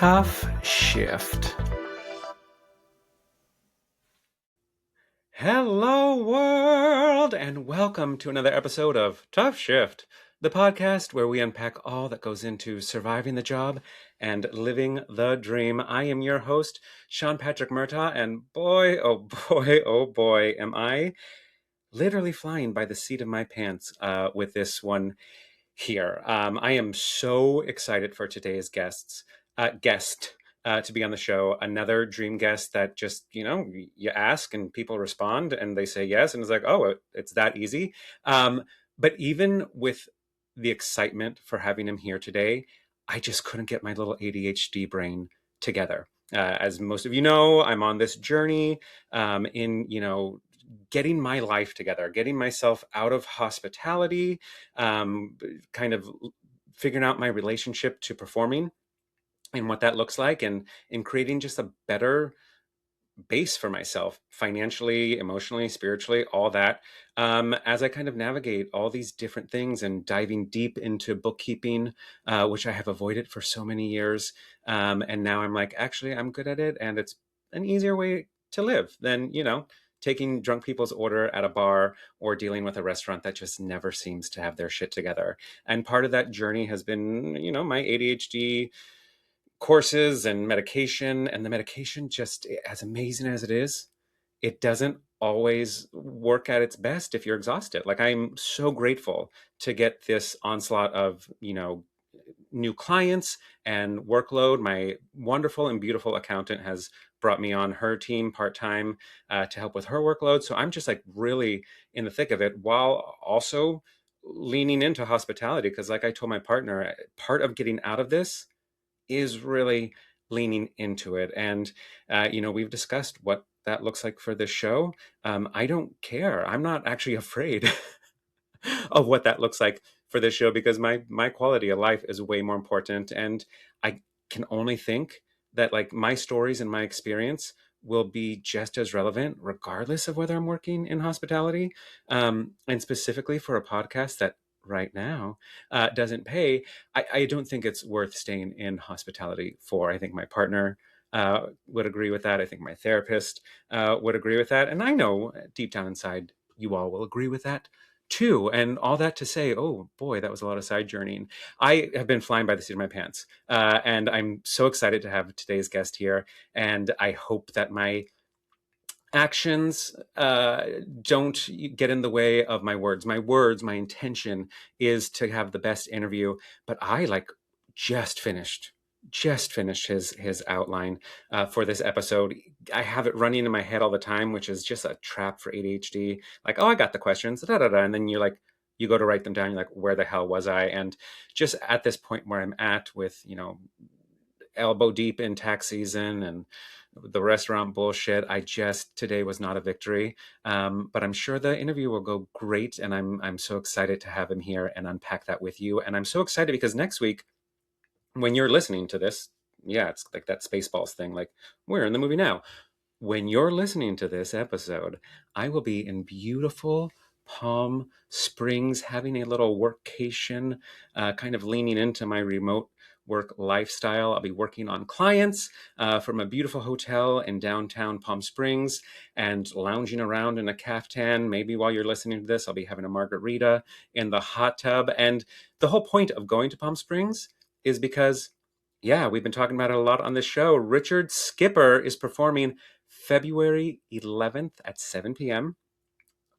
TUFF SHIFT. Hello, world, and welcome to another episode of TUFF SHIFT, the podcast where we unpack all that goes into surviving the job and living the dream. I am your host, Sean Patrick Murtagh, and boy, oh boy, am I literally flying by the seat of my pants with this one here. I am so excited for today's guest to be on the show. Another dream guest that just, you ask and people respond and they say yes. And it's like, oh, it's that easy. But even with the excitement for having him here today, I just couldn't get my little ADHD brain together. As most of you know, I'm on this journey in getting my life together, getting myself out of hospitality, kind of figuring out my relationship to performing and what that looks like, and in creating just a better base for myself financially, emotionally, spiritually, all that, as I kind of navigate all these different things and diving deep into bookkeeping, which I have avoided for so many years. And now I'm like, actually, I'm good at it, and it's an easier way to live than, taking drunk people's order at a bar or dealing with a restaurant that just never seems to have their shit together. And part of that journey has been, my ADHD courses and medication. And the medication, just as amazing as it is, it doesn't always work at its best if you're exhausted. Like, I'm so grateful to get this onslaught of, new clients and workload. My wonderful and beautiful accountant has brought me on her team part-time to help with her workload. So I'm just like really in the thick of it, while also leaning into hospitality. Because like I told my partner, part of getting out of this is really leaning into it. And, we've discussed what that looks like for this show. I don't care. I'm not actually afraid of what that looks like for this show, because my quality of life is way more important. And I can only think that like my stories and my experience will be just as relevant regardless of whether I'm working in hospitality. And specifically for a podcast that right now doesn't pay, I don't think it's worth staying in hospitality for. I think my partner would agree with that. I think my therapist would agree with that. And I know deep down inside, you all will agree with that too. And all that to say, oh boy, that was a lot of side journeying. I have been flying by the seat of my pants. And I'm so excited to have today's guest here. And I hope that my actions don't get in the way of my words. My intention is to have the best interview. But I just finished his outline for this episode. I have it running in my head all the time, which is just a trap for ADHD. Like, oh, I got the questions, and then you go to write them down. You're like, where the hell was I? And just at this point where I'm at with, elbow deep in tax season and the restaurant bullshit, today was not a victory. But I'm sure the interview will go great. And I'm so excited to have him here and unpack that with you. And I'm so excited because next week, when you're listening to this, it's like that Spaceballs thing, like we're in the movie now. When you're listening to this episode, I will be in beautiful Palm Springs having a little workcation, kind of leaning into my remote work lifestyle. I'll be working on clients from a beautiful hotel in downtown Palm Springs and lounging around in a caftan. Maybe while you're listening to this, I'll be having a margarita in the hot tub. And the whole point of going to Palm Springs is because, we've been talking about it a lot on this show. Richard Skipper is performing February 11th at 7 p.m.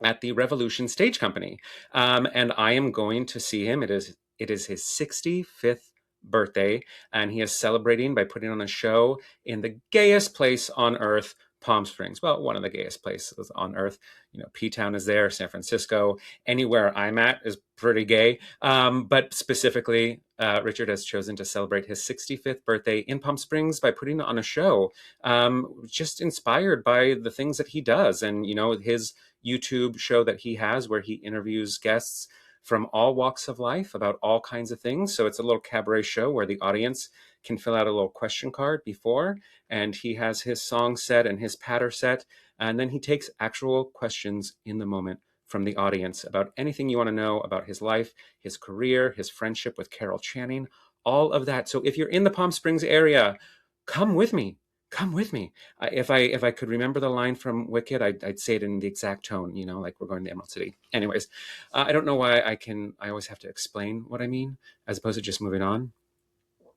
at the Revolution Stage Company. And I am going to see him. It is his 65th birthday, and he is celebrating by putting on a show in the gayest place on earth, Palm Springs. Well, one of the gayest places on earth. P-Town is there, San Francisco, anywhere I'm at is pretty gay. But specifically, Richard has chosen to celebrate his 65th birthday in Palm Springs by putting on a show, just inspired by the things that he does. And, his YouTube show that he has where he interviews guests from all walks of life about all kinds of things. So it's a little cabaret show where the audience can fill out a little question card before, and he has his song set and his patter set, and then he takes actual questions in the moment from the audience about anything you want to know about his life, his career, his friendship with Carol Channing, all of that. So if you're in the Palm Springs area, come with me. Come with me. If I could remember the line from Wicked, I'd say it in the exact tone, like we're going to Emerald City. Anyways, I don't know why I always have to explain what I mean as opposed to just moving on.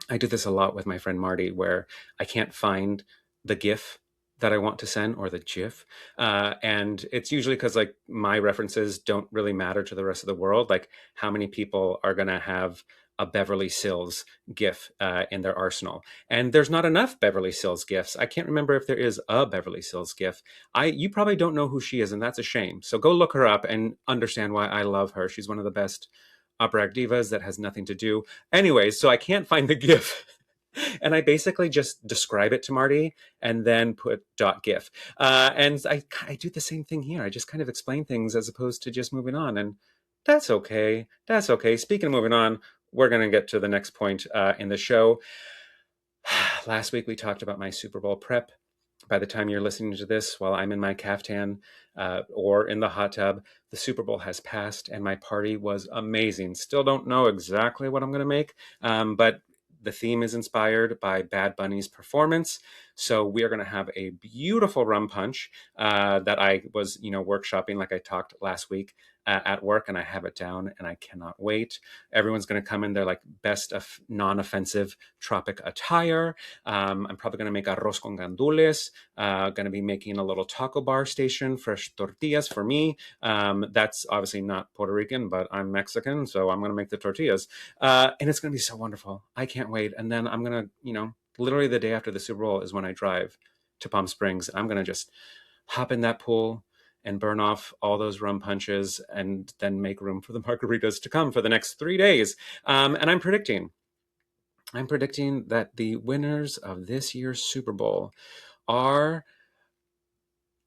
I do this a lot with my friend Marty, where I can't find the GIF that I want to send, or the GIF, and it's usually because like my references don't really matter to the rest of the world. Like, how many people are gonna have a Beverly Sills GIF in their arsenal? And there's not enough Beverly Sills GIFs. I can't remember if there is a Beverly Sills GIF. You probably don't know who she is, and that's a shame. So go look her up and understand why I love her. She's one of the best opera act divas that has nothing to do. Anyways, so I can't find the GIF. And I basically just describe it to Marty and then put .gif. And I do the same thing here. I just kind of explain things as opposed to just moving on. And that's okay. That's okay. Speaking of moving on, we're going to get to the next point in the show. Last week, we talked about my Super Bowl prep. By the time you're listening to this, while I'm in my caftan or in the hot tub, the Super Bowl has passed and my party was amazing. Still don't know exactly what I'm going to make, but the theme is inspired by Bad Bunny's performance. So we are going to have a beautiful rum punch that I was, workshopping like I talked last week at work, and I have it down and I cannot wait. Everyone's going to come in their like best of non-offensive tropic attire. I'm probably going to make arroz con gandules, going to be making a little taco bar station, fresh tortillas for me. That's obviously not Puerto Rican, but I'm Mexican, so I'm going to make the tortillas. And it's going to be so wonderful. I can't wait. And then I'm going to, literally the day after the Super Bowl is when I drive to Palm Springs. I'm going to just hop in that pool and burn off all those rum punches and then make room for the margaritas to come for the next 3 days. And I'm predicting that the winners of this year's Super Bowl are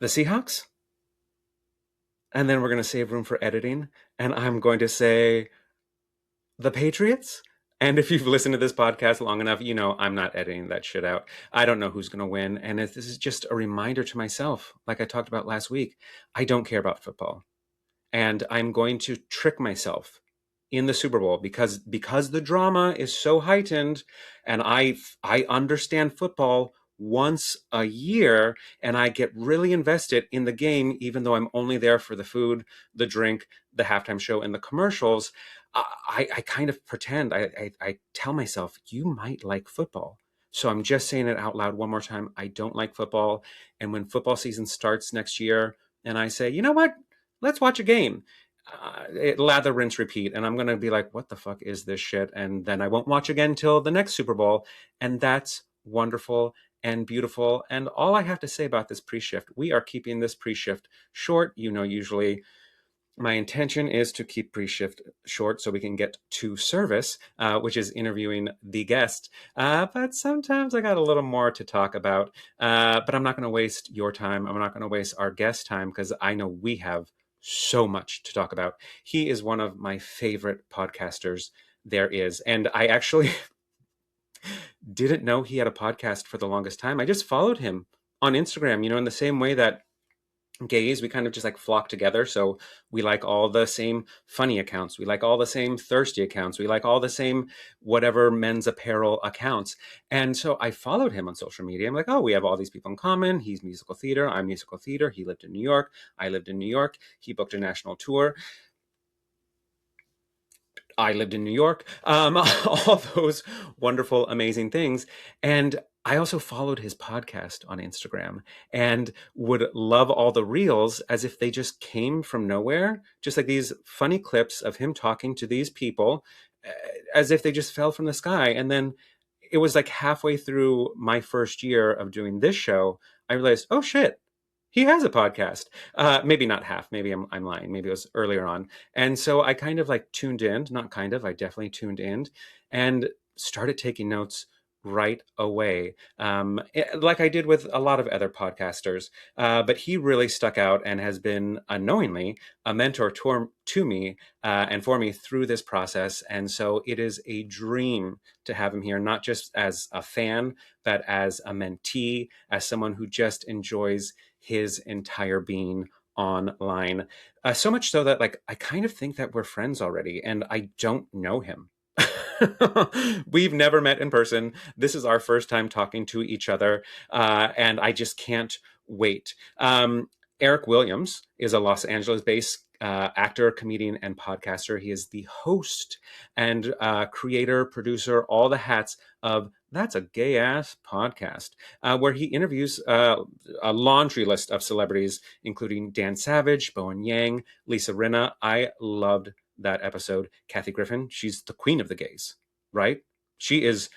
the Seahawks. And then we're going to save room for editing. And I'm going to say the Patriots. And if you've listened to this podcast long enough, I'm not editing that shit out. I don't know who's going to win. And this is just a reminder to myself, like I talked about last week, I don't care about football. And I'm going to trick myself in the Super Bowl because the drama is so heightened, and I understand football once a year, and I get really invested in the game, even though I'm only there for the food, the drink, the halftime show, and the commercials. I kind of pretend, I tell myself, you might like football. So I'm just saying it out loud one more time. I don't like football. And when football season starts next year, and I say, you know what? Let's watch a game. Lather, rinse, repeat. And I'm going to be like, what the fuck is this shit? And then I won't watch again till the next Super Bowl. And that's wonderful and beautiful. And all I have to say about this pre-shift, we are keeping this pre-shift short. Usually my intention is to keep pre-shift short so we can get to service, which is interviewing the guest. But sometimes I got a little more to talk about. But I'm not going to waste your time. I'm not going to waste our guest time because I know we have so much to talk about. He is one of my favorite podcasters there is. And I actually didn't know he had a podcast for the longest time. I just followed him on Instagram, in the same way that gays, we kind of just like flock together. So we like all the same funny accounts. We like all the same thirsty accounts. We like all the same whatever men's apparel accounts. And so I followed him on social media. I'm like, oh, we have all these people in common. He's musical theater. I'm musical theater. He lived in New York. I lived in New York. He booked a national tour. I lived in New York, all those wonderful, amazing things. And I also followed his podcast on Instagram and would love all the reels as if they just came from nowhere, just like these funny clips of him talking to these people as if they just fell from the sky. And then it was like halfway through my first year of doing this show, I realized, oh shit, he has a podcast. Maybe not half. Maybe I'm lying. Maybe it was earlier on. And so I kind of like tuned in, not kind of, I definitely tuned in and started taking notes right away, like I did with a lot of other podcasters. But he really stuck out and has been unknowingly a mentor to me and for me through this process. And so it is a dream to have him here, not just as a fan, but as a mentee, as someone who just enjoys his entire being online. So much so that like I kind of think that we're friends already and I don't know him. We've never met in person. This is our first time talking to each other, and I just can't wait. Eric Williams is a Los Angeles based actor, comedian, and podcaster. He is the host and creator, producer, all the hats of That's a Gay Ass Podcast, where he interviews a laundry list of celebrities, including Dan Savage, Bowen Yang, Lisa Rinna. I loved that episode. Kathy Griffin, she's the queen of the gays, right? She is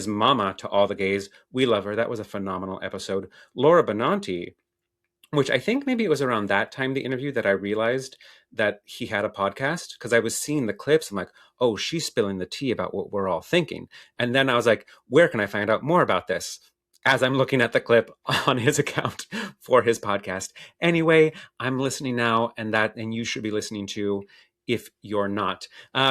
mama to all the gays. We love her. That was a phenomenal episode. Laura Benanti, which I think maybe it was around that time, the interview, that I realized that he had a podcast, because I was seeing the clips. I'm like, oh, she's spilling the tea about what we're all thinking. And then I was like, where can I find out more about this? As I'm looking at the clip on his account for his podcast. Anyway, I'm listening now, and you should be listening too if you're not,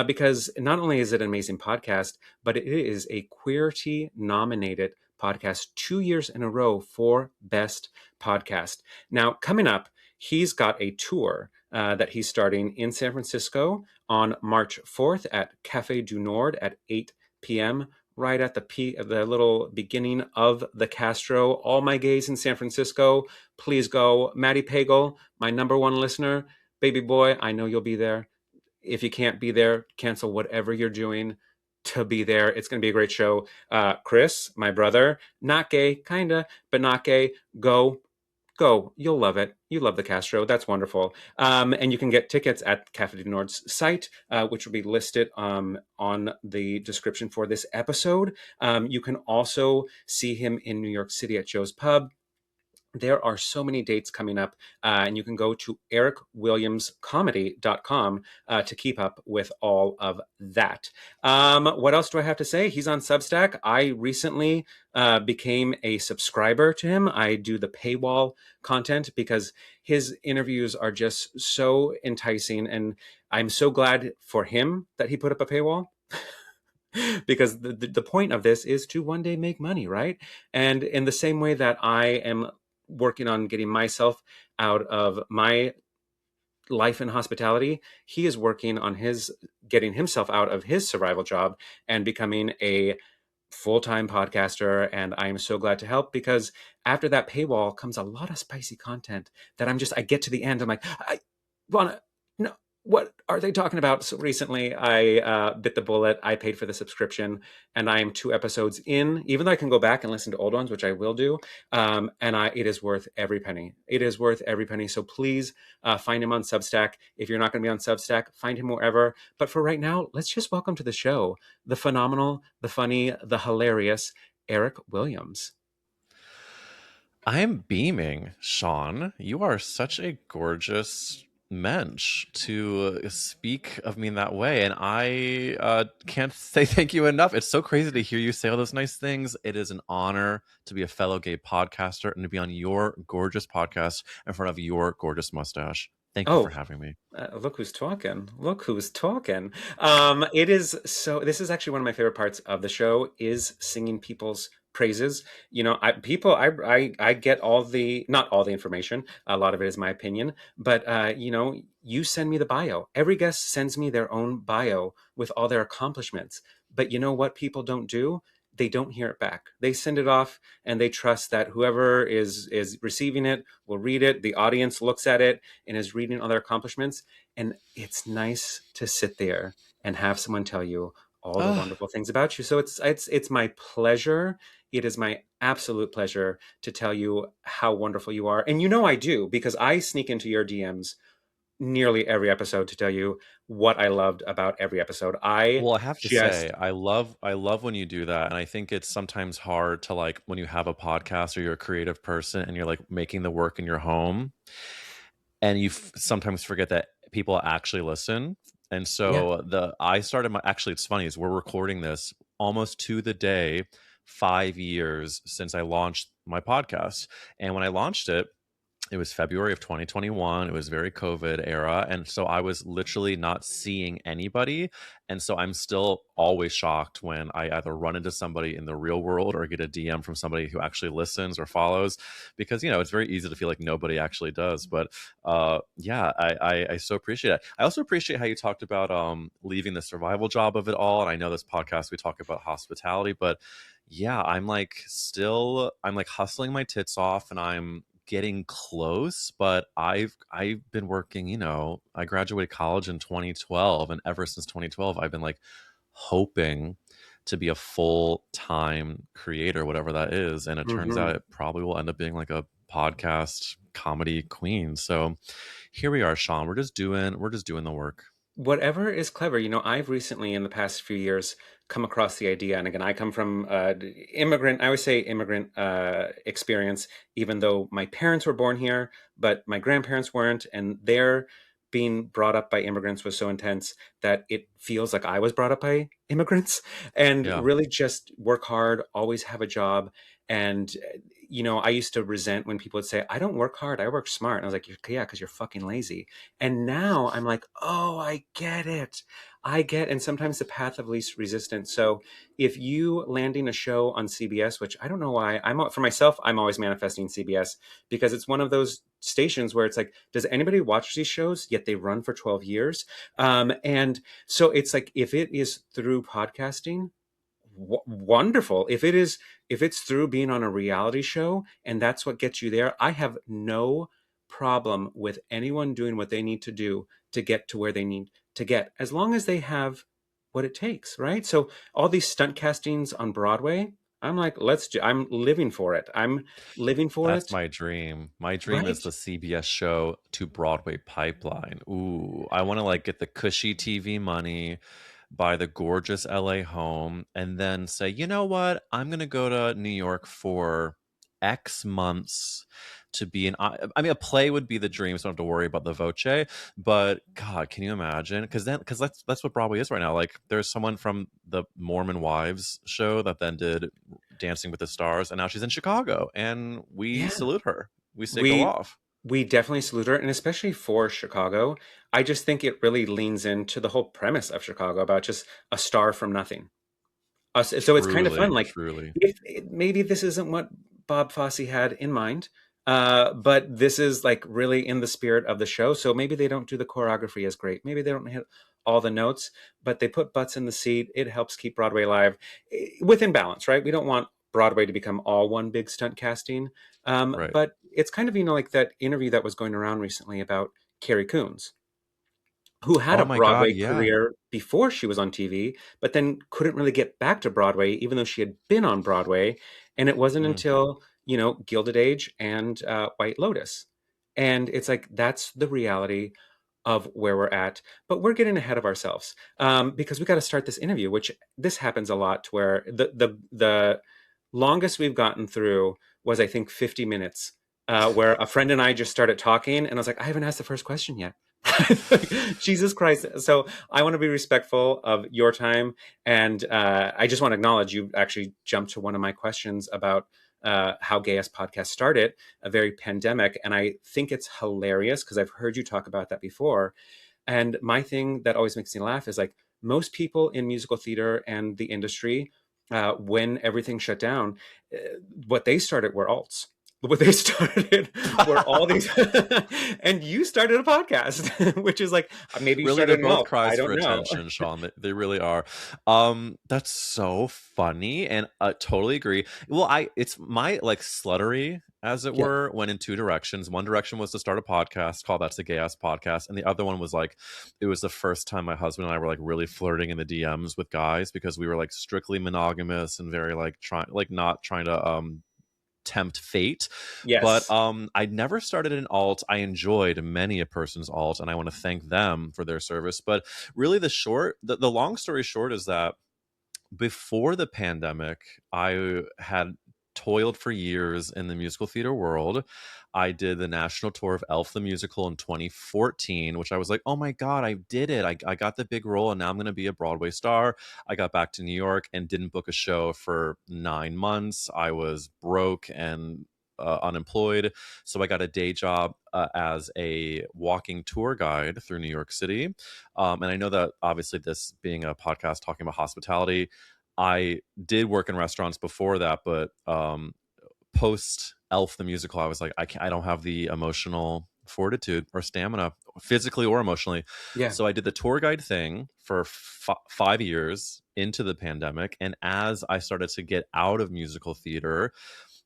because not only is it an amazing podcast, but it is a QUEERTY nominated podcast 2 years in a row for Best Podcast. Now, coming up, he's got a tour that he's starting in San Francisco on March 4th at Cafe du Nord at 8 p.m., right at the little beginning of the Castro. All my gays in San Francisco, please go. Maddie Pagel, my number one listener, baby boy, I know you'll be there. If you can't be there, cancel whatever you're doing to be there. It's going to be a great show. Chris, my brother, not gay, kinda, but not gay. Go. You'll love it. You love the Castro. That's wonderful. And you can get tickets at Cafe du Nord's site, which will be listed on the description for this episode. You can also see him in New York City at Joe's Pub. There are so many dates coming up, and you can go to ericwilliamscomedy.com to keep up with all of that. What else do I have to say? He's on Substack. I recently became a subscriber to him. I do the paywall content because his interviews are just so enticing, and I'm so glad for him that he put up a paywall. Because the point of this is to one day make money, right? And in the same way that I am working on getting myself out of my life in hospitality, he is working on getting himself out of his survival job and becoming a full-time podcaster. And I am so glad to help, because after that paywall comes a lot of spicy content that I get to the end, I'm like, I wanna no, what are they talking about? So recently I bit the bullet. I paid for the subscription, and I am 2 episodes in, even though I can go back and listen to old ones, which I will do. And it is worth every penny. It is worth every penny. So please find him on Substack. If you're not going to be on Substack, find him wherever. But for right now, let's just welcome to the show the phenomenal, the funny, the hilarious Eric Williams. I am beaming, Sean. You are such a gorgeous mensch to speak of me in that way. And I can't say thank you enough. It's so crazy to hear you say all those nice things. It is an honor to be a fellow gay podcaster and to be on your gorgeous podcast in front of your gorgeous mustache. Thank you for having me. Look who's talking. Look who's talking. This is actually one of my favorite parts of the show, is singing people's praises. I get not all the information. A lot of it is my opinion, but you send me the bio. Every guest sends me their own bio with all their accomplishments. But you know what people don't do? They don't hear it back. They send it off, and they trust that whoever is receiving it will read it. The audience looks at it and is reading all their accomplishments. And it's nice to sit there and have someone tell you all the wonderful things about you. So it's my pleasure. It is my absolute pleasure to tell you how wonderful you are. And I do, because I sneak into your DMs nearly every episode to tell you what I loved about every episode. I have to say, I love when you do that. And I think it's sometimes hard to, like, when you have a podcast or you're a creative person and you're like making the work in your home, and you sometimes forget that people actually listen. And so actually, it's funny, is we're recording this almost to the day 5 years since I launched my podcast. And when I launched it, It was February of 2021. It was very COVID era. And so I was literally not seeing anybody. And so I'm still always shocked when I either run into somebody in the real world or get a DM from somebody who actually listens or follows, because, it's very easy to feel like nobody actually does. But yeah, I so appreciate it. I also appreciate how you talked about leaving the survival job of it all. And I know this podcast, we talk about hospitality, but yeah, I'm like hustling my tits off and I'm getting close, but I've been working, I graduated college in 2012, and ever since 2012 I've been like hoping to be a full-time creator, whatever that is, and it turns Hmm. out it probably will end up being like a podcast comedy queen. So here we are, Sean. We're just doing the work. Whatever is clever. I've recently, in the past few years, come across the idea, and again, I come from immigrant, I always say immigrant experience, even though my parents were born here, but my grandparents weren't, and their being brought up by immigrants was so intense that it feels like I was brought up by immigrants, and Yeah. really just work hard, always have a job. And I used to resent when people would say, I don't work hard, I work smart. And I was like, yeah, because you're fucking lazy. And now I'm like, oh, I get it. And sometimes the path of least resistance. So if you landing a show on CBS, which I don't know why, for myself, I'm always manifesting CBS because it's one of those stations where it's like, does anybody watch these shows? Yet they run for 12 years. And so it's like, if it is through podcasting, wonderful. If it's through being on a reality show and that's what gets you there, I have no problem with anyone doing what they need to do to get to where they need to get, as long as they have what it takes, right? So all these stunt castings on Broadway, I'm like, I'm living for it. I'm living for That's it. my dream. My dream is Right. the CBS show to Broadway pipeline. Ooh, I want to like get the cushy TV money, buy the gorgeous LA home, and then say, you know what? I'm going to go to New York for X months to be an. I mean, a play would be the dream, so I don't have to worry about the voce. But God, can you imagine? Because that's what Broadway is right now. Like, there's someone from the Mormon Wives show that then did Dancing with the Stars, and now she's in Chicago, and we Yeah. salute her. We say, go We off. we definitely salute her, and especially for Chicago. I just think it really leans into the whole premise of Chicago about just a star from nothing. So it's kind of fun. Truly, Like, truly. maybe this isn't what Bob Fosse had in mind, but this is like really in the spirit of the show. So maybe they don't do the choreography as great. Maybe they don't hit all the notes, but they put butts in the seat. It helps keep Broadway alive within balance, right? We don't want Broadway to become all one big stunt casting. Right. But it's kind of, like that interview that was going around recently about Carrie Coons, who had a Oh my God, Broadway yeah. career before she was on TV, but then couldn't really get back to Broadway, even though she had been on Broadway. And it wasn't Mm. until, Gilded Age and White Lotus. And it's like, that's the reality of where we're at. But we're getting ahead of ourselves because we got to start this interview, which this happens a lot to where the longest we've gotten through was, I think, 50 minutes, where a friend and I just started talking, and I was like, I haven't asked the first question yet. Jesus Christ. So I want to be respectful of your time. And I just want to acknowledge you actually jumped to one of my questions about how Gay Ass Podcast started, a very pandemic. And I think it's hilarious because I've heard you talk about that before. And my thing that always makes me laugh is like, most people in musical theater and the industry, when everything shut down, uh, what they started were alts. What they started were all these, and you started a podcast, which is like, maybe you Really, they're started an both alt. I cries for don't know. attention, Sean. They really are. That's so funny, and totally agree. Well, it's my like sluttery, as it Yeah. were, went in two directions. One direction was to start a podcast called That's a Gay Ass Podcast, and the other one was like, it was the first time my husband and I were like really flirting in the DMs with guys because we were like strictly monogamous and very like trying, like not trying to tempt fate. But Yes. I never started an alt. I enjoyed many a person's alt, and I want to thank them for their service. But really, the long story short is that before the pandemic, I had toiled for years in the musical theater world. I did the national tour of Elf the Musical in 2014, which I was like, oh my God, I did it. I got the big role and now I'm going to be a Broadway star. I got back to New York and didn't book a show for 9 months. I was broke and unemployed. So I got a day job as a walking tour guide through New York City. And I know that obviously, this being a podcast talking about hospitality, I did work in restaurants before that, but post Elf the musical, I was like, I don't have the emotional fortitude or stamina, physically or emotionally. Yeah. So I did the tour guide thing for 5 years into the pandemic. And as I started to get out of musical theater,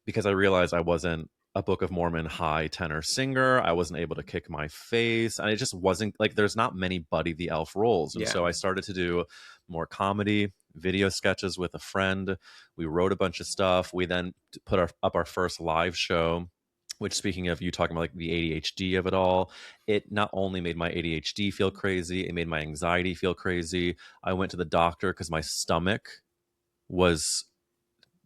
because I realized I wasn't a Book of Mormon high tenor singer, I wasn't able to kick my face, and it just wasn't like, there's not many Buddy the Elf roles. And Yeah. so I started to do more comedy, video sketches with a friend. We wrote a bunch of stuff. We then put up our first live show, which, speaking of you talking about like the ADHD of it all, it not only made my ADHD feel crazy, it made my anxiety feel crazy. I went to the doctor because my stomach was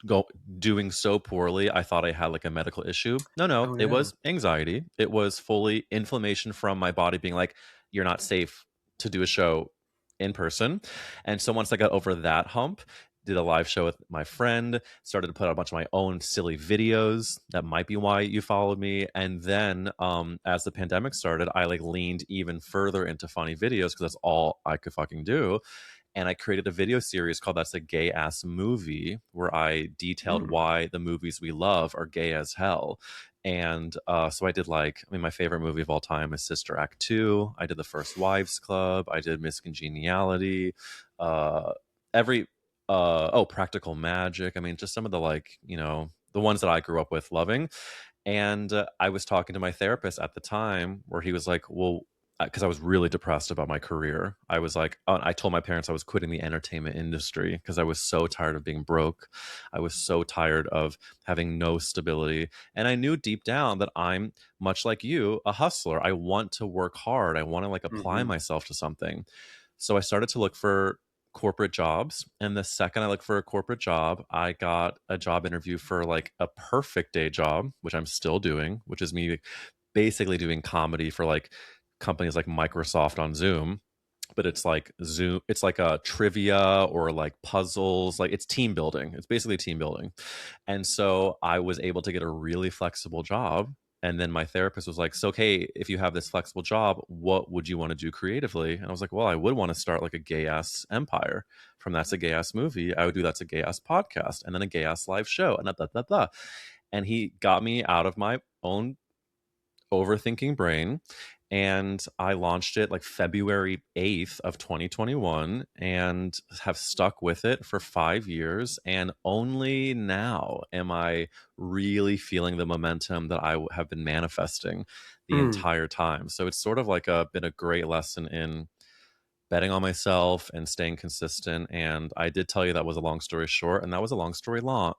go doing so poorly. I thought I had like a medical issue. No, Oh it no. was anxiety. It was fully inflammation from my body being like, you're not safe to do a show in person. And so once I got over that hump, did a live show with my friend, started to put out a bunch of my own silly videos. That might be why you followed me. And then as the pandemic started, I like leaned even further into funny videos because that's all I could fucking do. And I created a video series called That's a Gay Ass Movie, where I detailed Mm. why the movies we love are gay as hell. And so I did, like, I mean, my favorite movie of all time is Sister Act 2. I did The First Wives Club. I did Miss Congeniality. Uh, every, Practical Magic. I mean, just some of the, like, the ones that I grew up with loving. And I was talking to my therapist at the time where he was like, well, because I was really depressed about my career. I was like, I told my parents I was quitting the entertainment industry because I was so tired of being broke. I was so tired of having no stability. And I knew deep down that I'm, much like you, a hustler. I want to work hard. I want to like apply Hmm. myself to something. So I started to look for corporate jobs. And the second I looked for a corporate job, I got a job interview for like a perfect day job, which I'm still doing, which is me basically doing comedy for like companies like Microsoft on Zoom. But it's like Zoom, it's like a trivia or like puzzles, like it's team building. It's basically team building. And so I was able to get a really flexible job. And then my therapist was like, so, okay, if you have this flexible job, what would you want to do creatively? And I was like, well, I would want to start like a gay ass empire. From That's a Gay Ass Movie, I would do That's a Gay Ass podcast, and then a gay ass live show, and blah, blah, blah. And he got me out of my own overthinking brain, and I launched it like February 8th of 2021 and have stuck with it for 5 years. And only now am I really feeling the momentum that I have been manifesting the Mm. entire time. So it's sort of like been a great lesson in betting on myself and staying consistent. And I did tell you that was a long story short, and that was a long story long.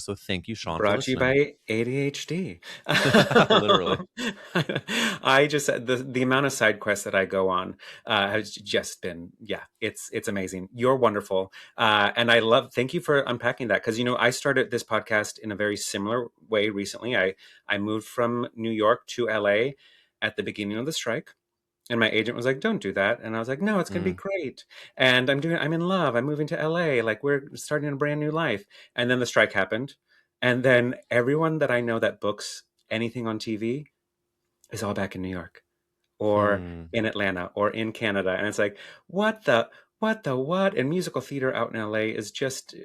So thank you, Sean, for Brought to you listening. by ADHD. Literally. I just the amount of side quests that I go on has just been, yeah, it's amazing. You're wonderful, and I love. Thank you for unpacking that, because I started this podcast in a very similar way recently. I moved from New York to LA at the beginning of the strike. And my agent was like, "Don't do that." And I was like, "No, it's going to be Mm, great." And I'm in love. I'm moving to LA. Like, we're starting a brand new life. And then the strike happened. And then everyone that I know that books anything on TV is all back in New York or mm. in Atlanta or in Canada. And it's like, what? And musical theater out in LA is just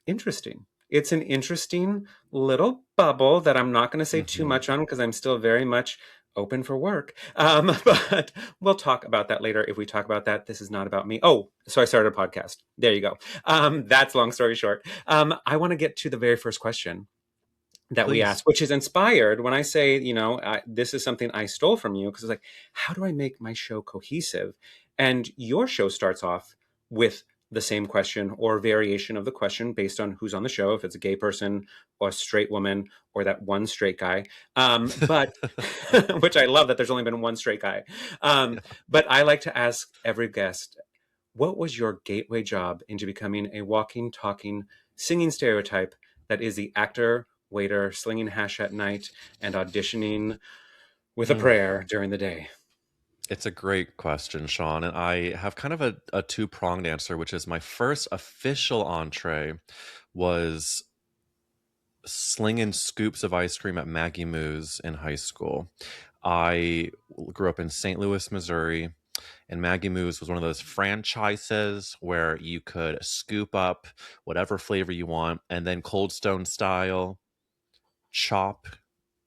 interesting. It's an interesting little bubble that I'm not going to say too Mhm. much on because I'm still very much open for work. But we'll talk about that later. If we talk about that, this is not about me. Oh, so I started a podcast. There you go. That's long story short. I want to get to the very first question that we Please. asked, which is inspired when I say, this is something I stole from you, because it's like, how do I make my show cohesive? And your show starts off with the same question or variation of the question based on who's on the show, if it's a gay person or a straight woman or that one straight guy. But which I love that there's only been one straight guy. Um, Yeah. but I like to ask every guest, what was your gateway job into becoming a walking, talking, singing stereotype that is the actor, waiter, slinging hash at night, and auditioning with a Mm. prayer during the day? It's a great question, Sean. And I have kind of a two pronged answer, which is my first official entree was slinging scoops of ice cream at Maggie Moo's in high school. I grew up in St. Louis, Missouri, and Maggie Moo's was one of those franchises where you could scoop up whatever flavor you want and then Cold Stone style chop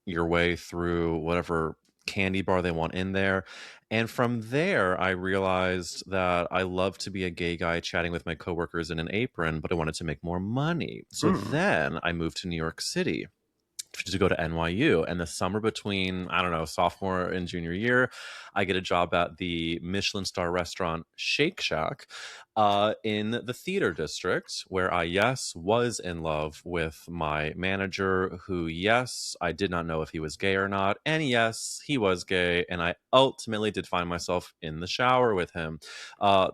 your way through whatever candy bar they want in there. And from there, I realized that I love to be a gay guy chatting with my coworkers in an apron, but I wanted to make more money. So Mm. then I moved to New York City to go to NYU. And the summer between, I don't know, sophomore and junior year, I get a job at the Michelin star restaurant Shake Shack in the theater district, where I, yes, was in love with my manager, who, yes, I did not know if he was gay or not. And yes, he was gay. And I ultimately did find myself in the shower with him. I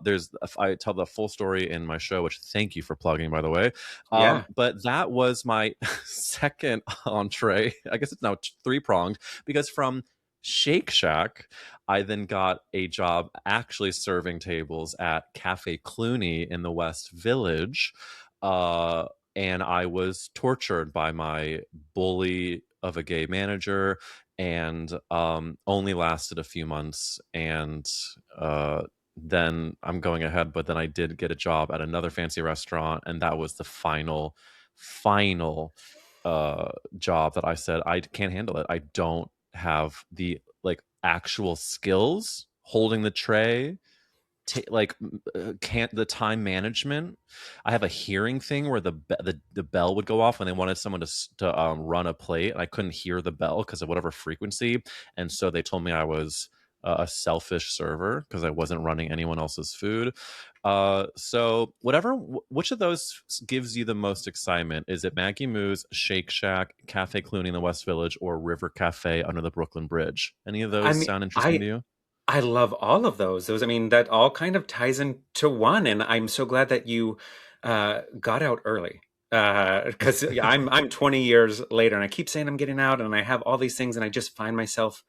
tell the full story in my show, which thank you for plugging, by the way. Yeah. But that was my second entree. I guess it's now three pronged because from Shake Shack, I then got a job actually serving tables at Cafe Clooney in the West Village. Uh, and I was tortured by my bully of a gay manager and only lasted a few months. And then I'm going ahead, but then I did get a job at another fancy restaurant, and that was the final job that I said I can't handle it. I don't have the like actual skills holding the tray, can't the time management. I have a hearing thing where the bell would go off when they wanted someone to run a plate, and I couldn't hear the bell because of whatever frequency, and so they told me I was a selfish server because I wasn't running anyone else's food. So which of those gives you the most excitement? Is it Maggie Moo's, Shake Shack, Cafe Clooney in the West Village, or River Cafe under the Brooklyn Bridge? Any of I those mean, sound interesting to I you? I love all of those. I mean, that all kind of ties into one, and I'm so glad that you got out early. Because I'm 20 years later, and I keep saying I'm getting out, and I have all these things, and I just find myself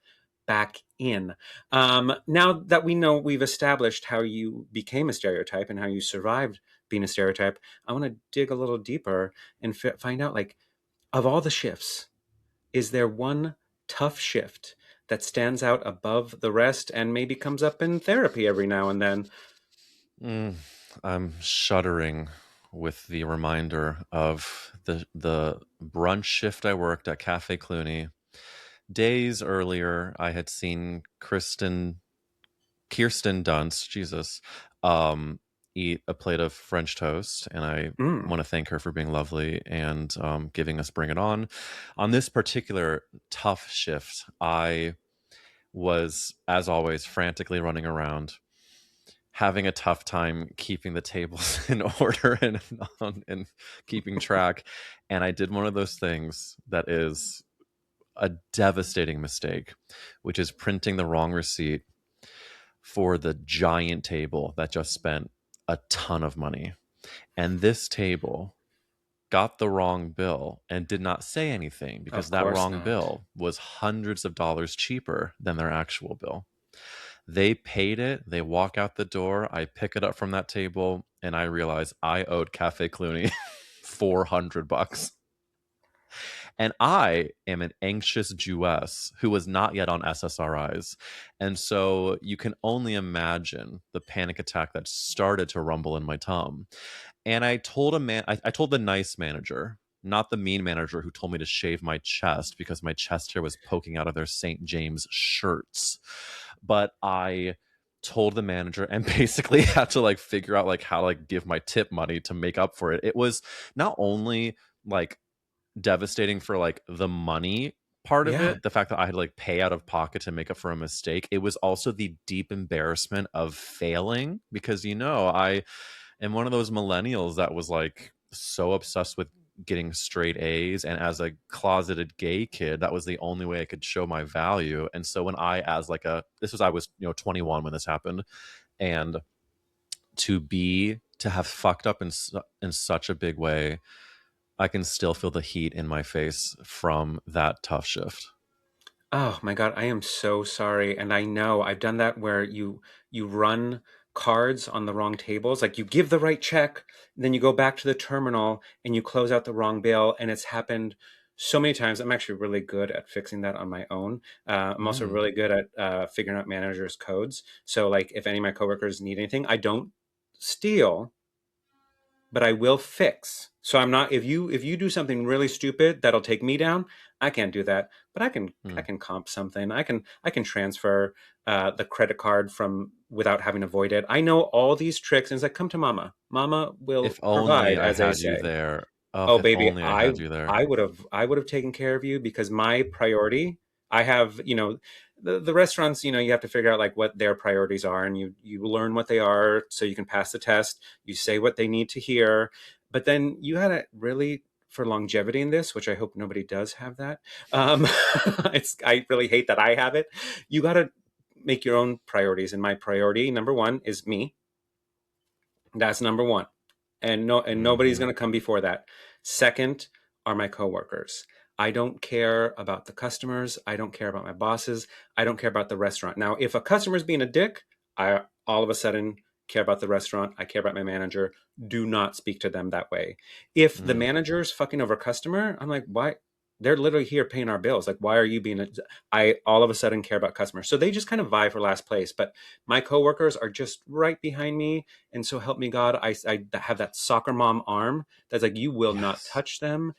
back in. Now that we know we've established how you became a stereotype and how you survived being a stereotype, I want to dig a little deeper and find out, like, of all the shifts, is there one tough shift that stands out above the rest and maybe comes up in therapy every now and then? Mm, I'm shuddering with the reminder of the brunch shift I worked at Cafe Clooney. Days earlier, I had seen Kirsten Dunst, Jesus, um, eat a plate of French toast, and I Mm. want to thank her for being lovely and giving us Bring It On. On this particular tough shift, I was, as always, frantically running around, having a tough time keeping the tables in order and keeping track. And I did one of those things that is a devastating mistake, which is printing the wrong receipt for the giant table that just spent a ton of money. And this table got the wrong bill and did not say anything because Of that course wrong not. bill was hundreds of dollars cheaper than their actual bill. They paid it. They walk out the door. I pick it up from that table and I realize I owed Cafe Clooney $400. And I am an anxious Jewess who was not yet on SSRIs. And so you can only imagine the panic attack that started to rumble in my tum. And I told I told the nice manager, not the mean manager who told me to shave my chest because my chest hair was poking out of their St. James shirts. But I told the manager and basically had to like figure out like how to like give my tip money to make up for it. It was not only like devastating for like the money part of Yeah. it, the fact that I had to like pay out of pocket to make up for a mistake. It was also the deep embarrassment of failing because I am one of those millennials that was like so obsessed with getting straight A's, and as a closeted gay kid that was the only way I could show my value. And so when I as like a this was I was 21 when this happened, and to have fucked up in such a big way, I can still feel the heat in my face from that tough shift. Oh my God, I am so sorry. And I know I've done that where you run cards on the wrong tables. Like you give the right check, then you go back to the terminal and you close out the wrong bill. And it's happened so many times. I'm actually really good at fixing that on my own. I'm also Mm. really good at figuring out managers' codes. So like if any of my coworkers need anything, I don't steal, but I will fix. So I'm not, if you do something really stupid that'll take me down, I can't do that. But Mm. I can comp something. I can transfer the credit card from without having to void it. I know all these tricks, and it's like, come to mama. Mama will If only provide, I as they had you say. there. Oh, Oh if baby, only I I had you there. I would have taken care of you because my priority, I have, the restaurants, you have to figure out like what their priorities are, and you learn what they are so you can pass the test. You say what they need to hear, but then you had it really for longevity in this, which I hope nobody does have that. Um, I really hate that I have it. You got to make your own priorities, and my priority number one is me. That's number one, and nobody's Hmm. going to come before that. Second are my coworkers. I don't care about the customers. I don't care about my bosses. I don't care about the restaurant. Now, if a customer's being a dick, I all of a sudden care about the restaurant. I care about my manager. Do not speak to them that way. If the Mm. manager's fucking over a customer, I'm like, why? They're literally here paying our bills. Like, why are you being I all of a sudden care about customers. So they just kind of vie for last place. But my coworkers are just right behind me. And so help me God, I have that soccer mom arm that's like, you will not Yes. touch them.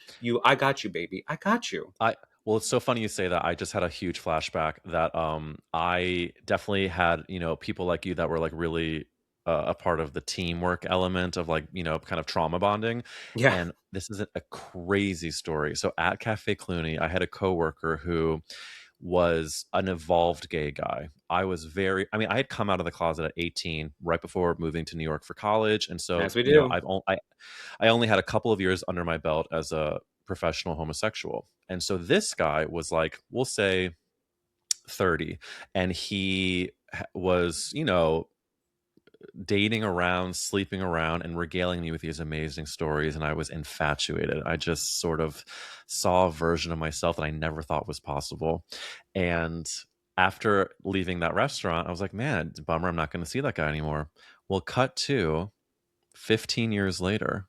I got you, baby. I got you. I Well, it's so funny you say that. I just had a huge flashback that I definitely had, people like you that were like really a part of the teamwork element of like, kind of trauma bonding. Yeah. And this is a crazy story. So at Cafe Cluny, I had a coworker who was an evolved gay guy. I mean, I had come out of the closet at 18, right before moving to New York for college. And so, As we do. I only had a couple of years under my belt as a professional homosexual. And so this guy was like, we'll say 30, and he was, dating around, sleeping around, and regaling me with these amazing stories. And I was infatuated. I just sort of saw a version of myself that I never thought was possible. And after leaving that restaurant, I was like, man, bummer, I'm not going to see that guy anymore. Well, cut to 15 years later,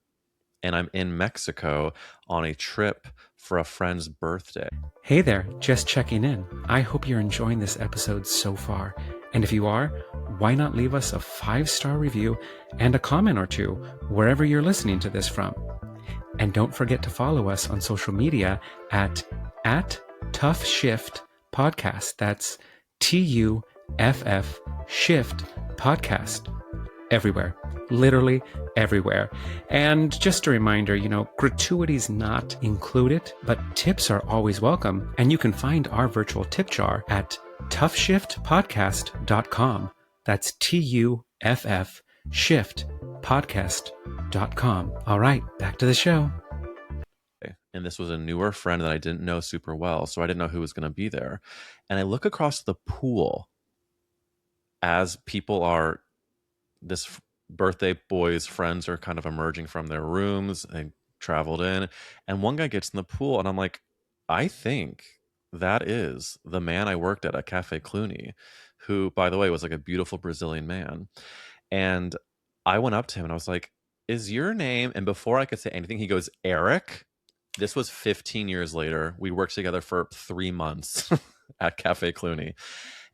and I'm in Mexico on a trip for a friend's birthday. Hey there, just checking in. I hope you're enjoying this episode so far. And if you are, why not leave us a 5-star review and a comment or two wherever you're listening to this from? And don't forget to follow us on social media at TUFF SHIFT Podcast. That's TUFF Shift Podcast. Everywhere, literally everywhere. And just a reminder, gratuity's not included, but tips are always welcome. And you can find our virtual tip jar at tuffshiftpodcast.com. That's TUFF shiftpodcast.com. All right, back to the show. And this was a newer friend that I didn't know super well. So I didn't know who was going to be there. And I look across the pool as people are, this birthday boy's friends are kind of emerging from their rooms and traveled in. And one guy gets in the pool, and I'm like, I think that is the man I worked at Cafe Cluny, who, by the way, was like a beautiful Brazilian man. And I went up to him and I was like, is your name? And before I could say anything, he goes, Eric. This was 15 years later. We worked together for 3 months at Cafe Cluny.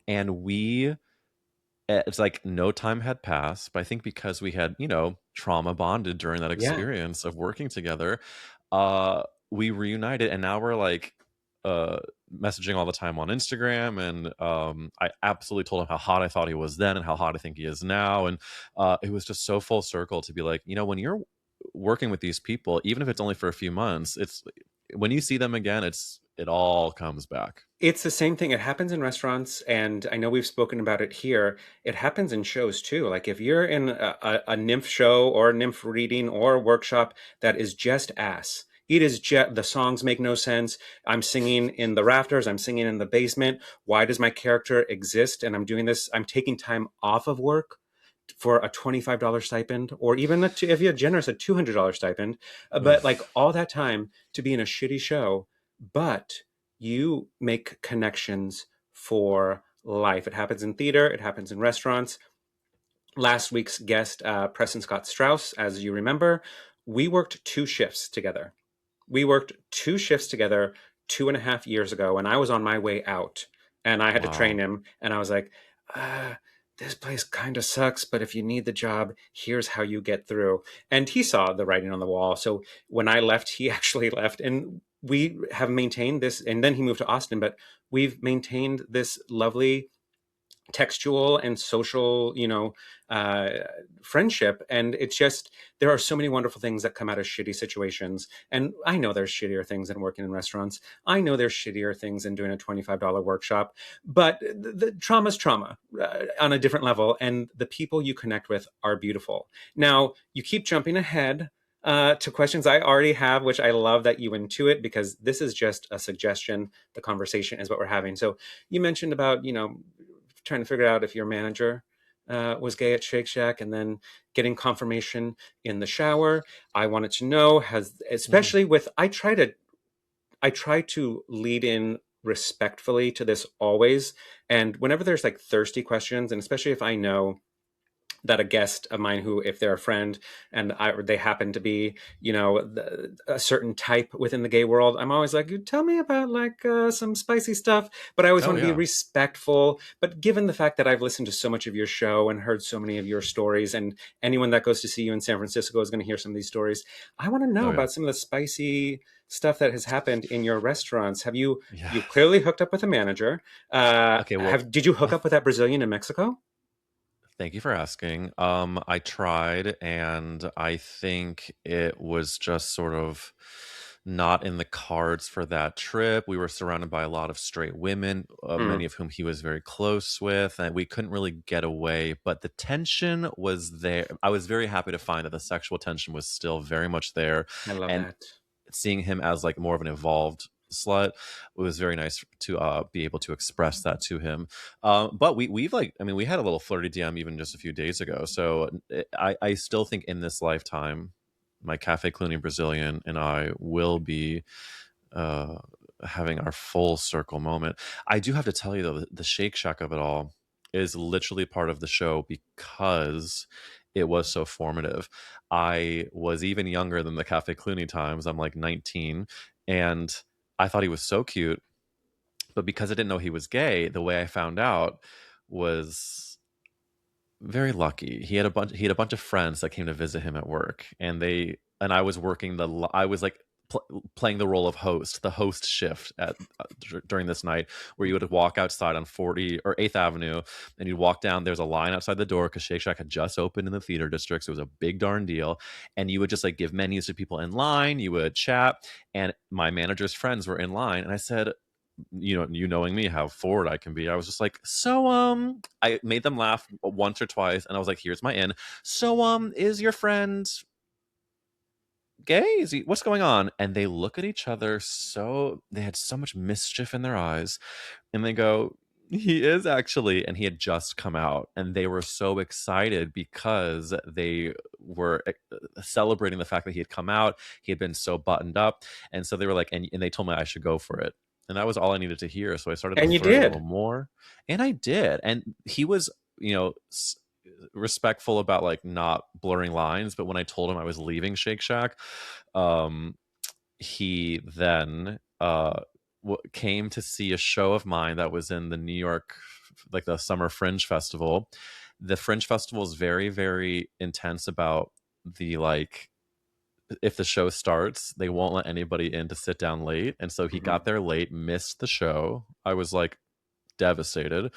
And it's like no time had passed. But I think because we had, trauma bonded during that Yeah. experience of working together, uh, we reunited. And now we're like, uh, messaging all the time on Instagram, and I absolutely told him how hot I thought he was then and how hot I think he is now, and it was just so full circle to be like, when you're working with these people, even if it's only for a few months, it's when you see them again, it all comes back. It's the same thing. It happens in restaurants, and I know we've spoken about it here. It happens in shows too. Like if you're in a nymph show or a nymph reading or a workshop that is just ass. It is just, the songs make no sense. I'm singing in the rafters. I'm singing in the basement. Why does my character exist? And I'm doing this. I'm taking time off of work for a $25 stipend, or even if you're generous, a $200 stipend. But like Oof. all that time to be in a shitty show, but you make connections for life. It happens in theater. It happens in restaurants. last week's guest, Preston Scott Strauss, as you remember, we worked 2 shifts together. We worked 2 shifts together 2.5 years ago, and I was on my way out, and I had to train Wow. him, and I was like, uh, this place kind of sucks, but if you need the job, here's how you get through. And he saw the writing on the wall. So when I left, he actually left. And we have maintained this, and then he moved to Austin, but we've maintained this lovely textual and social, uh, friendship. And it's just, there are so many wonderful things that come out of shitty situations. And I know there's shittier things than working in restaurants. I know there's shittier things than doing a $25 workshop, but the trauma's trauma on a different level. And the people you connect with are beautiful. Now, you keep jumping ahead to questions I already have, which I love that you intuit, because this is just a suggestion. The conversation is what we're having. So you mentioned about, trying to figure out if your manager was gay at Shake Shack, and then getting confirmation in the shower. I wanted to know, has, Yeah. especially with, I try to lead in respectfully to this always. And whenever there's like thirsty questions, and especially if I know that a guest of mine who, if they're a friend and they happen to be, a certain type within the gay world, I'm always like, tell me about like some spicy stuff. But I always Oh want to be yeah. respectful. But given the fact that I've listened to so much of your show and heard so many of your stories, and anyone that goes to see you in San Francisco is going to hear some of these stories, I want to know Oh yeah. about some of the spicy stuff that has happened in your restaurants. Have you, Yeah. you've clearly hooked up with a manager. Okay. Well, Have Did you hook up with that Brazilian in Mexico? thank you for asking. I tried, and I think it was just sort of not in the cards for that trip. We were surrounded by a lot of straight women, many Mm, of whom he was very close with, and we couldn't really get away. But the tension was there. I was very happy to find that the sexual tension was still very much there, I love and that. seeing him as like more of an evolved slut, it was very nice to be able to express that to him. But we've like, I mean, we had a little flirty DM even just a few days ago. So I still think in this lifetime, my Cafe Cluny Brazilian and I will be uh, having our full circle moment. I do have to tell you though, the Shake Shack of it all is literally part of the show because it was so formative. I was even younger than the Cafe Cluny times. I'm like 19, and I thought he was so cute, but because I didn't know he was gay, the way I found out was very lucky. He had a bunch of friends that came to visit him at work, and I was working I was like playing the role of host, the host shift at during this night, where you would walk outside on 40 or 8th Avenue, and you'd walk down. There's a line outside the door because Shake Shack had just opened in the theater district, so it was a big darn deal. And you would just like give menus to people in line. You would chat, and my manager's friends were in line, and I said, you knowing me how forward I can be, I was just like, so I made them laugh once or twice, and I was like, here's my in. So is your friend gay? What's going on? And they look at each other, so they had so much mischief in their eyes, and they go, he is actually. And he had just come out, and they were so excited because they were celebrating the fact that he had come out. He had been so buttoned up, and so they were like, and they told me I should go for it, and that was all I needed to hear. So I started to And you flirt a little did. more, and I did. And he was, you know, respectful about like not blurring lines. But when I told him I was leaving Shake Shack, um, he then came to see a show of mine that was in the New York, like the Summer Fringe Festival. The Fringe Festival is very, very intense about the like, if the show starts, they won't let anybody in to sit down late. And so he Mhm. got there late, missed the show. I was like devastated.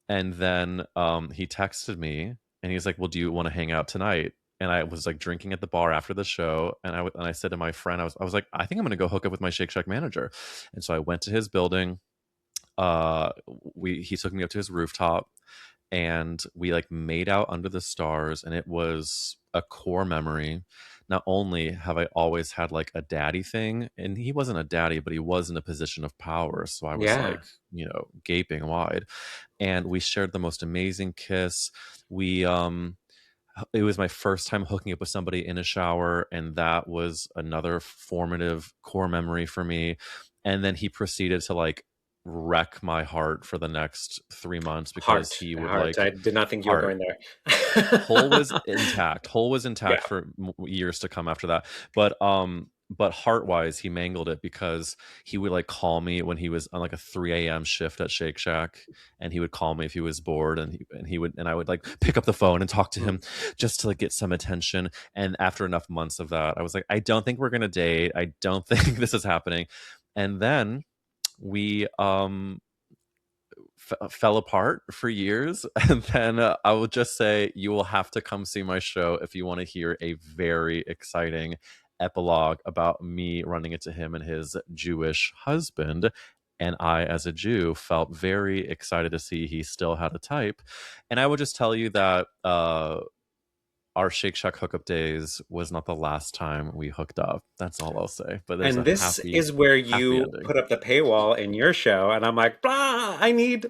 And then he texted me, and he's like, well, do you want to hang out tonight? And I was like drinking at the bar after the show, and I said to my friend, I was like, I think I'm gonna go hook up with my Shake Shack manager. And so I went to his building. He took me up to his rooftop, and we like made out under the stars, and it was a core memory. Not only have I always had like a daddy thing, and he wasn't a daddy, but he was in a position of power, so I was Yeah. like, gaping wide. And we shared the most amazing kiss. We It was my first time hooking up with somebody in a shower, and that was another formative core memory for me. And then he proceeded to like wreck my heart for the next 3 months because Heart, he would heart. like I did not think you were heart. going there. Whole was intact. Whole was Yeah. intact for years to come after that. But heart wise, he mangled it because he would like call me when he was on like a 3 a.m. shift at Shake Shack, and he would call me if he was bored, and I would like pick up the phone and talk to Mm. him just to like get some attention. And after enough months of that, I was like, I don't think we're gonna date. I don't think this is happening. And then we fell apart for years. And then I will just say, you will have to come see my show if you want to hear a very exciting epilogue about me running into him and his Jewish husband. And I, as a Jew, felt very excited to see he still had a type. And I will just tell you that our Shake Shack hookup days was not the last time we hooked up. That's all I'll say. But there's a And this is where happy you ending. put up the paywall in your show, and I'm like, blah, I need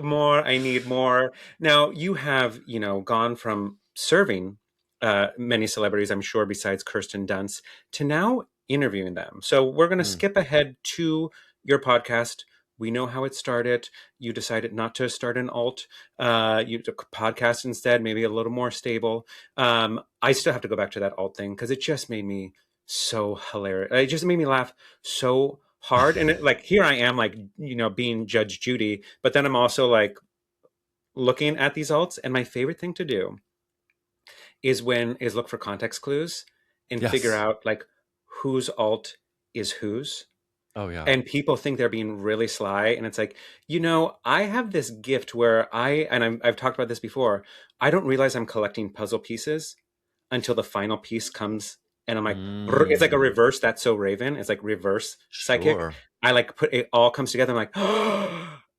more, I need more. Now you have, gone from serving many celebrities, I'm sure, besides Kirsten Dunst, to now interviewing them. So we're going to Mm, skip ahead to your podcast. We know how it started. You decided not to start an alt. You took a podcast instead, maybe a little more stable. I still have to go back to that alt thing because it just made me so hilarious. It just made me laugh so hard. And like here I am, like being Judge Judy, but then I'm also like looking at these alts. And my favorite thing to do is look for context clues and figure yes. out like whose alt is whose. Oh, yeah. And people think they're being really sly, and it's like, I have this gift where I've talked about this before. I don't realize I'm collecting puzzle pieces until the final piece comes, and I'm like, "Brr," it's like a Mm, reverse That's So Raven. It's like reverse psychic. sure. I like put it all comes together. I'm like,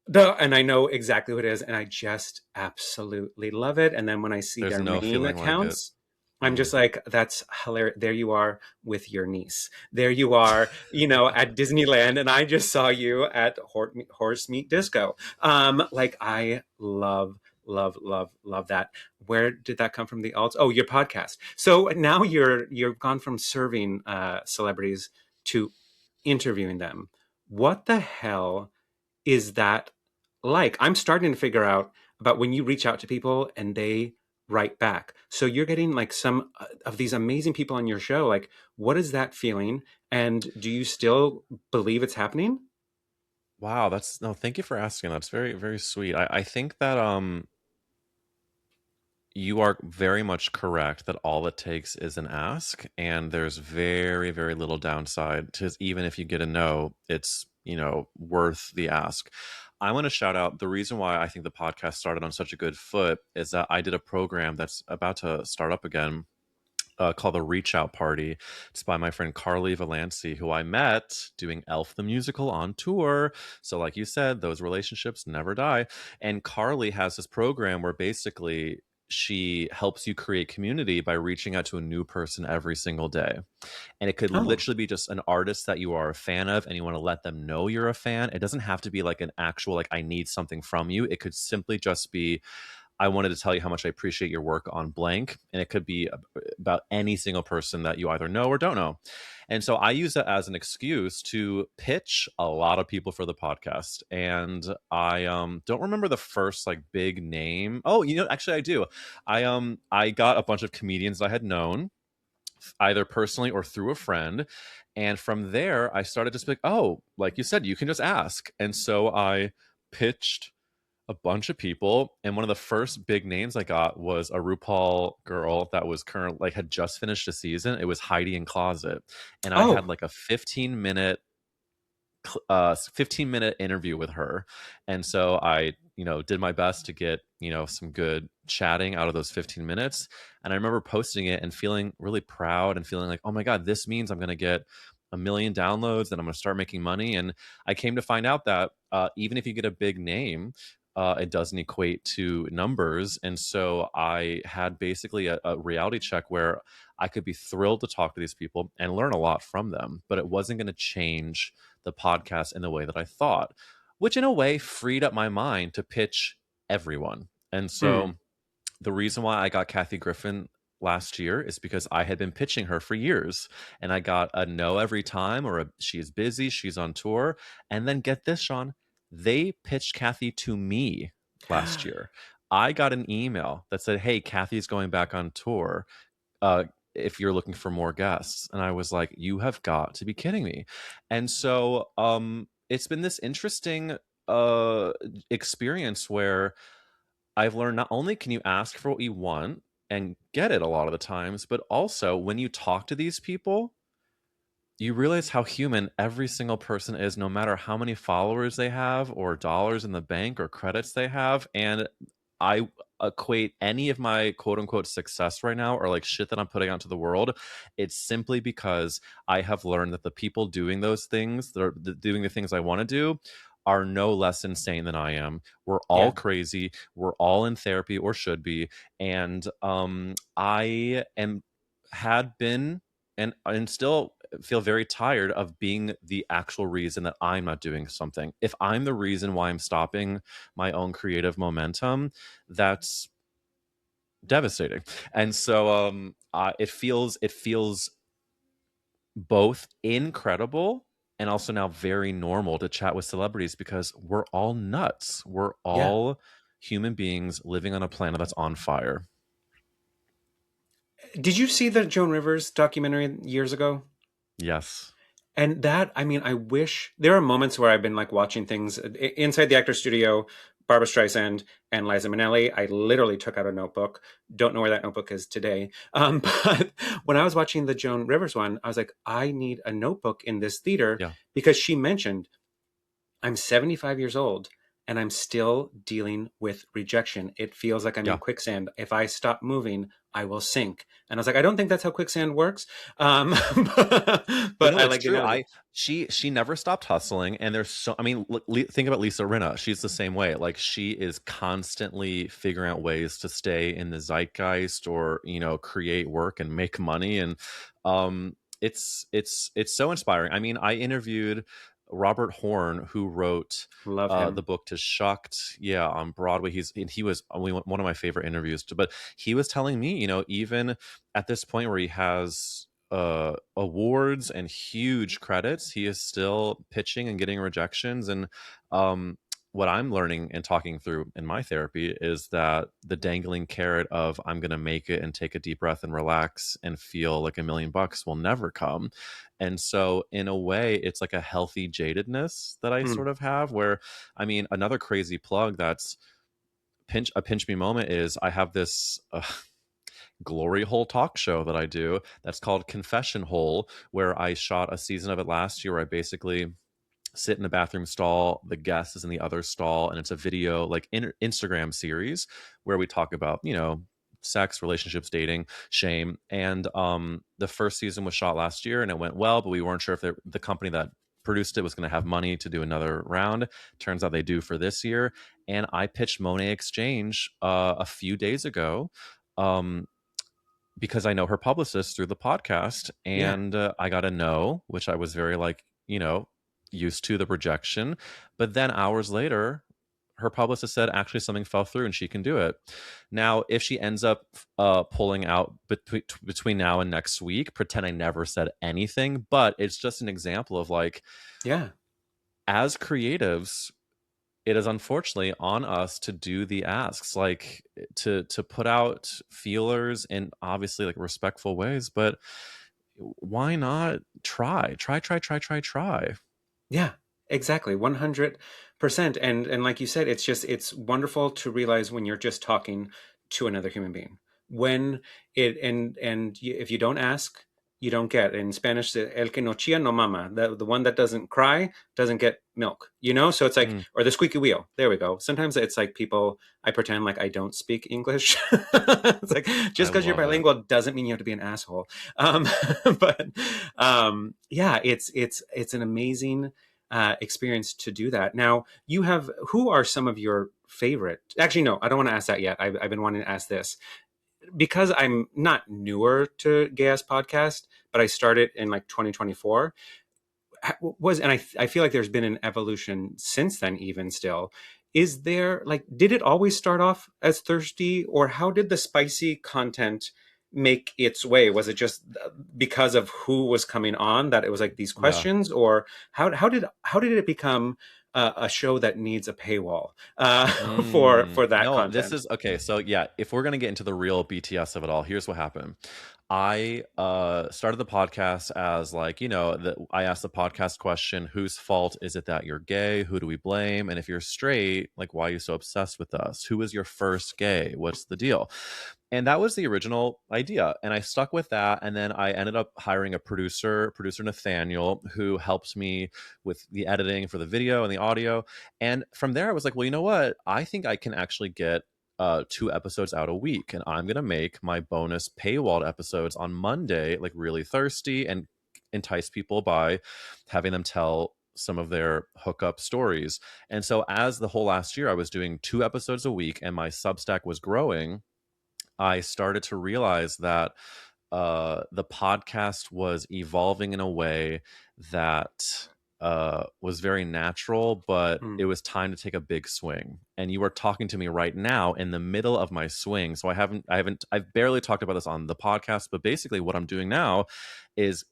duh, and I know exactly what it is, and I just absolutely love it. And then when I see There's their no main feeling like it. accounts, I'm Mm. just like, that's hilarious. There you are with your niece. There you are, at Disneyland, and I just saw you at Horse Meat Disco. Like I love, love, love, love that. Where did that come from? The alts? Oh, your podcast. So now you've gone from serving celebrities to interviewing them. What the hell is that like? I'm starting to figure out about when you reach out to people and they write back. So you're getting like some of these amazing people on your show. Like, what is that feeling? And do you still believe it's happening? Wow, that's no, thank you for asking. That's very, very sweet. I think that you are very much correct that all it takes is an ask, and there's very, very little downside to even if you get a no, it's, worth the ask. I want to shout out the reason why I think the podcast started on such a good foot is that I did a program that's about to start up again called the Reach Out Party. It's by my friend Carly Valanci, who I met doing Elf the Musical on tour. So, like you said, those relationships never die. And Carly has this program where basically she helps you create community by reaching out to a new person every single day. And it could Oh, literally be just an artist that you are a fan of and you want to let them know you're a fan. It doesn't have to be like an actual, like, I need something from you. It could simply just be, I wanted to tell you how much I appreciate your work on blank. And it could be about any single person that you either know or don't know. And so I use that as an excuse to pitch a lot of people for the podcast. And I don't remember the first like big name. Oh, actually I do. I got a bunch of comedians I had known either personally or through a friend. And from there, I started to speak, oh, like you said, you can just ask. And so I pitched a bunch of people, and one of the first big names I got was a RuPaul girl that was current, like had just finished a season. It was Heidi in Closet, and I had oh, like a 15-minute interview with her. And so I did my best to get some good chatting out of those 15 minutes. And I remember posting it and feeling really proud and feeling like, oh my god, this means I'm going to get a million downloads and I'm going to start making money. And I came to find out that even if you get a big name, it doesn't equate to numbers. And so I had basically a reality check where I could be thrilled to talk to these people and learn a lot from them, but it wasn't going to change the podcast in the way that I thought, which in a way freed up my mind to pitch everyone. And hmm. so the reason why I got Kathy Griffin last year is because I had been pitching her for years, and I got a no every time, or she is busy, she's on tour. And then get this, Sean, they pitched Kathy to me last year. I got an email that said, "Hey, Kathy's going back on tour. Uh, if you're looking for more guests." And I was like, "You have got to be kidding me." And so it's been this interesting uh experience where I've learned not only can you ask for what you want and get it a lot of the times, but also when you talk to these people, you realize how human every single person is, no matter how many followers they have, or dollars in the bank, or credits they have. And I equate any of my quote unquote success right now, or like shit that I'm putting out to the world, it's simply because I have learned that the people doing those things, that are doing the things I want to do, are no less insane than I am. We're all Yeah. crazy. We're all in therapy, or should be. And I am had been and still feel very tired of being the actual reason that I'm not doing something. If I'm the reason why I'm stopping my own creative momentum, that's devastating. And so it feels both incredible and also now very normal to chat with celebrities, because we're all nuts. We're Yeah. all human beings living on a planet that's on fire. Did you see the Joan Rivers documentary years ago? Yes. And that, I mean, I wish there are moments where I've been like watching things inside the actor studio, Barbara Streisand and Liza Minnelli. I literally took out a notebook. Don't know where that notebook is today. But when I was watching the Joan Rivers one, I was like, I need a notebook in this theater, Yeah. because she mentioned, I'm 75 years old and I'm still dealing with rejection. It feels like I'm in Yeah. quicksand. If I stop moving, I will sink. And I was like, I don't think that's how quicksand works. But But no, I it's like to true. know that. She never stopped hustling, and there's so, I mean, think about Lisa Rinna. She's the same way. Like, she is constantly figuring out ways to stay in the zeitgeist, or create work and make money. And it's so inspiring. I mean, I interviewed Robert Horn, who wrote Love the him. book To Shucked, yeah, on Broadway. He was only one of my favorite interviews. But he was telling me, even at this point where he has awards and huge credits, he is still pitching and getting rejections. And um, what I'm learning and talking through in my therapy is that the dangling carrot of "I'm going to make it and take a deep breath and relax and feel like $1 million" will never come. And so, in a way, it's like a healthy jadedness that I Mm. sort of have, where, I mean, another crazy plug that's pinch me moment is I have this glory hole talk show that I do that's called Confession Hole, where I shot a season of it last year, where I basically sit in a bathroom stall, the guest is in the other stall, and it's a video, like, Instagram series where we talk about, sex, relationships, dating, shame. And the first season was shot last year and it went well, but we weren't sure if the company that produced it was going to have money to do another round. Turns out they do for this year. And I pitched Monet Exchange a few days ago, um, because I know her publicist through the podcast. Yeah. And I got a no, which I was very, like, used to the rejection. But then hours later, her publicist said actually something fell through and she can do it. Now, if she ends up pulling out between now and next week, pretend I never said anything. But it's just an example of, like, Yeah. as creatives, it is unfortunately on us to do the asks, like, to put out feelers in, obviously, like, respectful ways. But why not try? Yeah. Exactly. 100%. And like you said, it's wonderful to realize when you're just talking to another human being. When if you don't ask, you don't get. In Spanish, el que no chilla no mama. The one that doesn't cry doesn't get milk. So it's like, Mm, or the squeaky wheel. There we go. Sometimes it's like people, I pretend like I don't speak English. It's like, I just because you're love it. bilingual doesn't mean you have to be an asshole. But yeah, it's an amazing experience to do that. Now, who are some of your favorite? Actually, no, I don't want to ask that yet. I've been wanting to ask this because I'm not newer to Gay Ass Podcast, but I started in like 2024. I feel like there's been an evolution since then, even still. Is there, like, did it always start off as thirsty, or how did the spicy content make its way? Was it just because of who was coming on that it was like these Yeah. questions, or how did it become a show that needs a paywall for that No, this content? is okay. So yeah, if we're gonna get into the real BTS of it all, here's what happened. I started the podcast as like, I asked the podcast question, whose fault is it that you're gay? Who do we blame? And if you're straight, like, why are you so obsessed with us? Who was your first gay? What's the deal? And that was the original idea. And I stuck with that. And then I ended up hiring a producer Nathaniel, who helps me with the editing for the video and the audio. And from there, I was like, well, you know what? I think I can actually get 2 episodes out a week. And I'm going to make my bonus paywalled episodes on Monday, like really thirsty, and entice people by having them tell some of their hookup stories. And so, as the whole last year, I was doing 2 episodes a week and my Substack was growing. I started to realize that the podcast was evolving in a way that was very natural, but Hmm. it was time to take a big swing. And you are talking to me right now in the middle of my swing. So I've barely talked about this on the podcast, but basically what I'm doing now is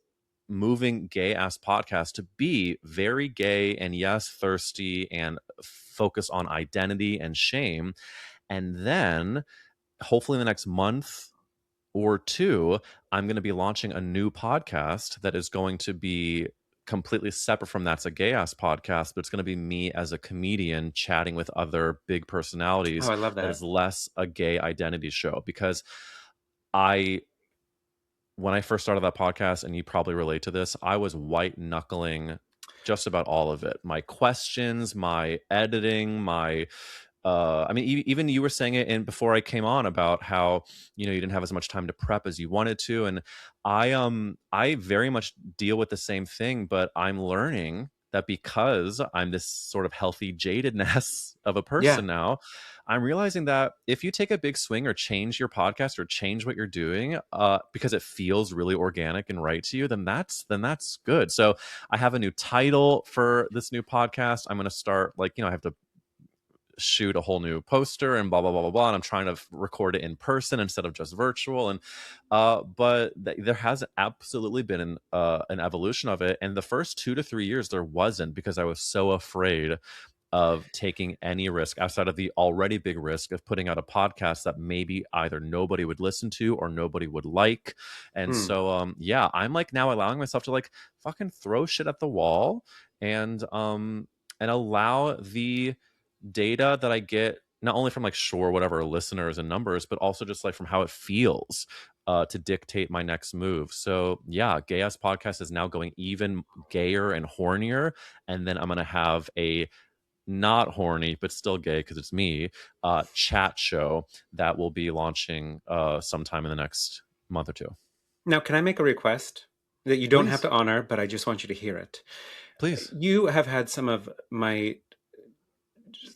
moving gay ass podcast to be very gay and yes, thirsty and focus on identity and shame. And then hopefully in the next month or two, I'm going to be launching a new podcast that is going to be completely separate from that's a gay ass podcast, but it's going to be me as a comedian chatting with other big Oh, personalities I love that that. is less a gay identity show. Because I, when I first started that podcast, and you probably relate to this, I was white knuckling just about all of it. My questions, my editing, my I mean, even you were saying it in before I came on about how you didn't have as much time to prep as you wanted to, and I very much deal with the same thing, but I'm learning that because I'm this sort of healthy jadedness of a Yeah. person now, I'm realizing that if you take a big swing or change your podcast or change what you're doing, because it feels really organic and right to you, then that's good. So I have a new title for this new podcast. I'm going to start I have to shoot a whole new poster and blah blah blah blah blah, and I'm trying to record it in person instead of just virtual. And there has absolutely been an evolution of it, and the first 2 to 3 years there wasn't, because I was so afraid of taking any risk outside of the already big risk of putting out a podcast that maybe either nobody would listen to or nobody would like. And Hmm. so yeah, I'm like now allowing myself to like fucking throw shit at the wall, and allow the data that I get not only from like sure whatever listeners and numbers, but also just like from how it feels to dictate my next move. So yeah, Gay Ass Podcast is now going even gayer and hornier, and then I'm gonna have a not horny but still gay because it's me chat show that will be launching sometime in the next month or two. Now, can I make a request that you don't have Please, to honor, but I just want you to hear it? please. You have had some of my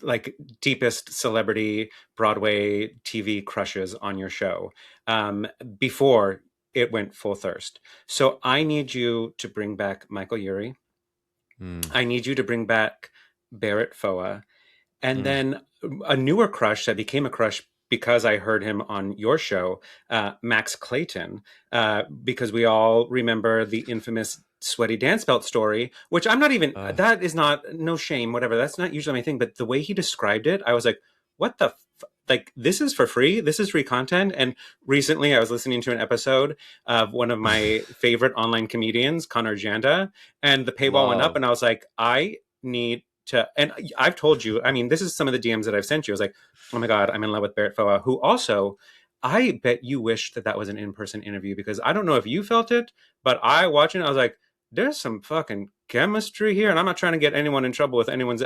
like deepest celebrity Broadway TV crushes on your show before it went full thirst. So I need you to bring back Michael Urie. Mm, I need you to bring back Barrett Foa. And mm, then a newer crush that became a crush because I heard him on your show, Max Clayton, because we all remember the infamous sweaty dance belt story, which I'm not even, uh, that is not, no shame, whatever. That's not usually my thing. But the way he described it, I was like, what the like, this is for free. This is free content. And recently I was listening to an episode of one of my favorite online comedians, Connor Janda, and the paywall went up love. and I was like, I need to, and I've told you, I mean, this is some of the DMs that I've sent you. I was like, oh my God, I'm in love with Barrett Foa, who also, I bet you wish that that was an in-person interview, because I don't know if you felt it, but I watching it, I was like, there's some fucking chemistry here. And I'm not trying to get anyone in trouble with anyone's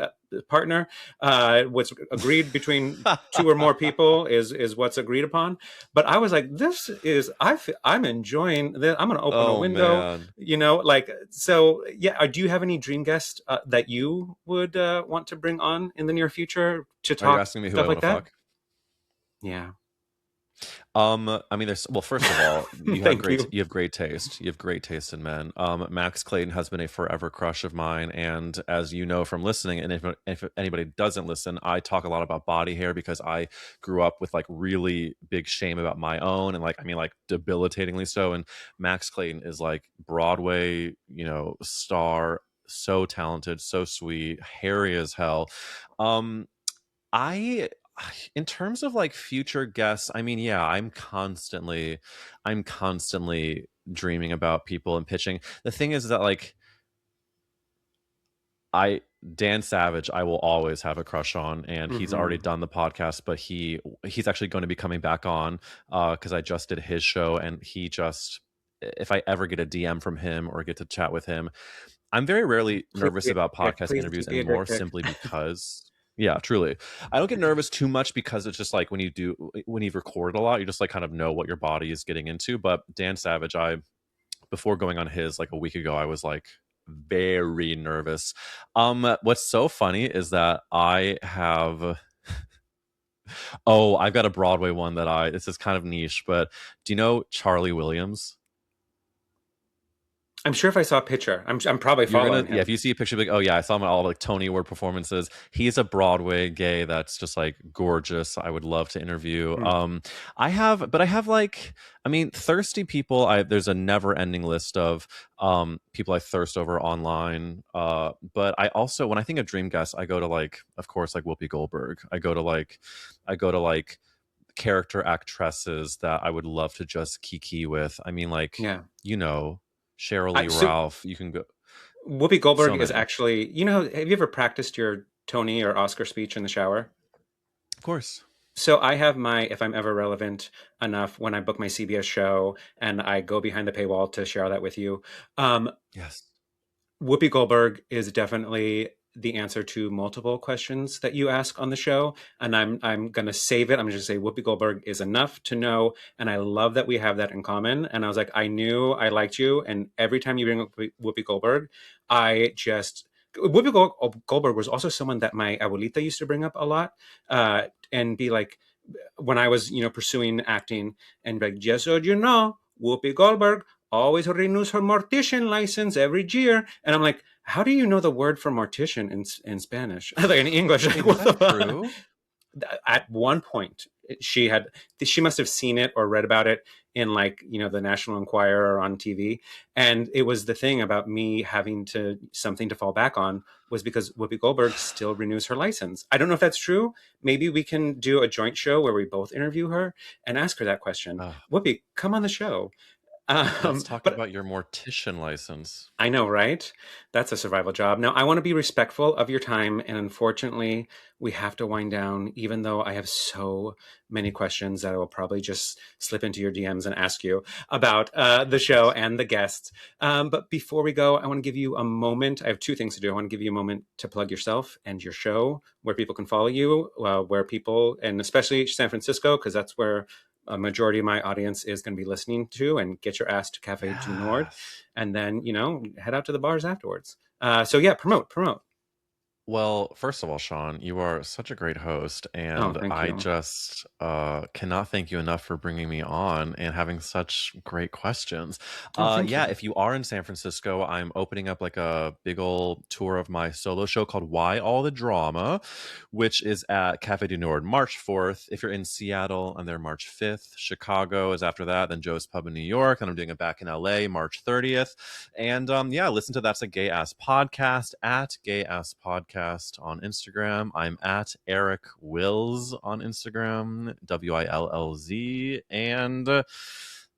partner. What's agreed between two or more people is what's agreed upon. But I was like, this is, I'm enjoying this. I'm going to open a Oh window, man, like, so yeah. Do you have any dream guests that you would want to bring on in the near future to are you talk asking me who I stuff want like to that? fuck? Yeah. I mean, well, first of all, Thank you. you have great taste. You have great taste in men. Max Clayton has been a forever crush of mine, and as you know from listening, and if anybody doesn't listen, I talk a lot about body hair because I grew up with like really big shame about my own, and like I mean, like debilitatingly so. And Max Clayton is like Broadway, star, so talented, so sweet, hairy as hell. Um, I in terms of like future guests, I mean, yeah, I'm constantly dreaming about people and pitching. The thing is that like I Dan Savage, I will always have a crush on, and he's already Hmm. done the podcast, but he's actually going to be coming back on because I just did his show, and he just if I ever get a DM from him or get to chat with him, I'm very rarely Please nervous be a about dick pic. podcasting Please interviews be a dick anymore pic. simply because yeah, truly. I don't get nervous too much because it's just like when you've recorded a lot, you just like kind of know what your body is getting into. But Dan Savage, I before going on his like a week ago, I was like very nervous. What's so funny is that I've got a Broadway one that this is kind of niche, but do you know Charlie Williams? I'm sure if I saw a picture, I'm probably You're gonna, following yeah, if him. you see a picture, like, oh yeah, I saw him at all like Tony Award performances. He's a Broadway gay that's just like gorgeous. I would love to interview. Hmm. I have like, I mean, thirsty people. There's a never ending list of people I thirst over online. But I also, when I think of dream guests, I go to like, of course, like Whoopi Goldberg. I go to like character actresses that I would love to just kiki with. I mean, like, Yeah. you know, Cheryl Lee So Ralph. You can go Whoopi so Goldberg is many. actually, have you ever practiced your Tony or Oscar speech in the shower? Of course. So I have my, if I'm ever relevant enough, when I book my CBS show and I go behind the paywall to share that with you. Um, Yes. Whoopi Goldberg is definitely the answer to multiple questions that you ask on the show, and I'm gonna save it. I'm just gonna say Whoopi Goldberg is enough to know, and I love that we have that in common. And I was like, I knew I liked you, and every time you bring up Whoopi Goldberg, I just Goldberg was also someone that my abuelita used to bring up a lot, and be like, when I was pursuing acting, and be like, just so you know, Whoopi Goldberg always renews her mortician license every year. And I'm like, how do you know the word for mortician in Spanish? Like in English, like, Wait, is what the that fuck? true? At one point, she must have seen it or read about it in like the National Enquirer or on TV, and it was the thing about me having to something to fall back on was because Whoopi Goldberg still renews her license. I don't know if that's true. Maybe we can do a joint show where we both interview her and ask her that question. Uh, Whoopi, come on the show. let's talk But about your mortician license. I know, right? That's a survival job. Now, I want to be respectful of your time, and unfortunately, we have to wind down, even though I have so many questions that I will probably just slip into your DMs and ask you about the show and the guests. But before we go, I want to give you a moment. I have two things to do. I want to give you a moment to plug yourself and your show, where people can follow you, where people, and especially San Francisco, because that's where a majority of my audience is going to be listening to, and get your ass to Cafe du Nord, Yes. and then head out to the bars afterwards. So yeah, promote. Well, first of all, Sean, you are such a great host, Oh, and thank I you. just cannot thank you enough for bringing me on and having such great questions. Oh, thank Yeah, you. if you are in San Francisco, I'm opening up like a big old tour of my solo show called Why All the Drama, which is at Cafe du Nord March 4th. If you're in Seattle, I'm there March 5th. Chicago is after that, then Joe's Pub in New York, and I'm doing it back in LA March 30th. And yeah, listen to That's a Gay Ass Podcast at Gay Ass Podcast on Instagram. I'm at Eric Wills on Instagram, WILLZ. And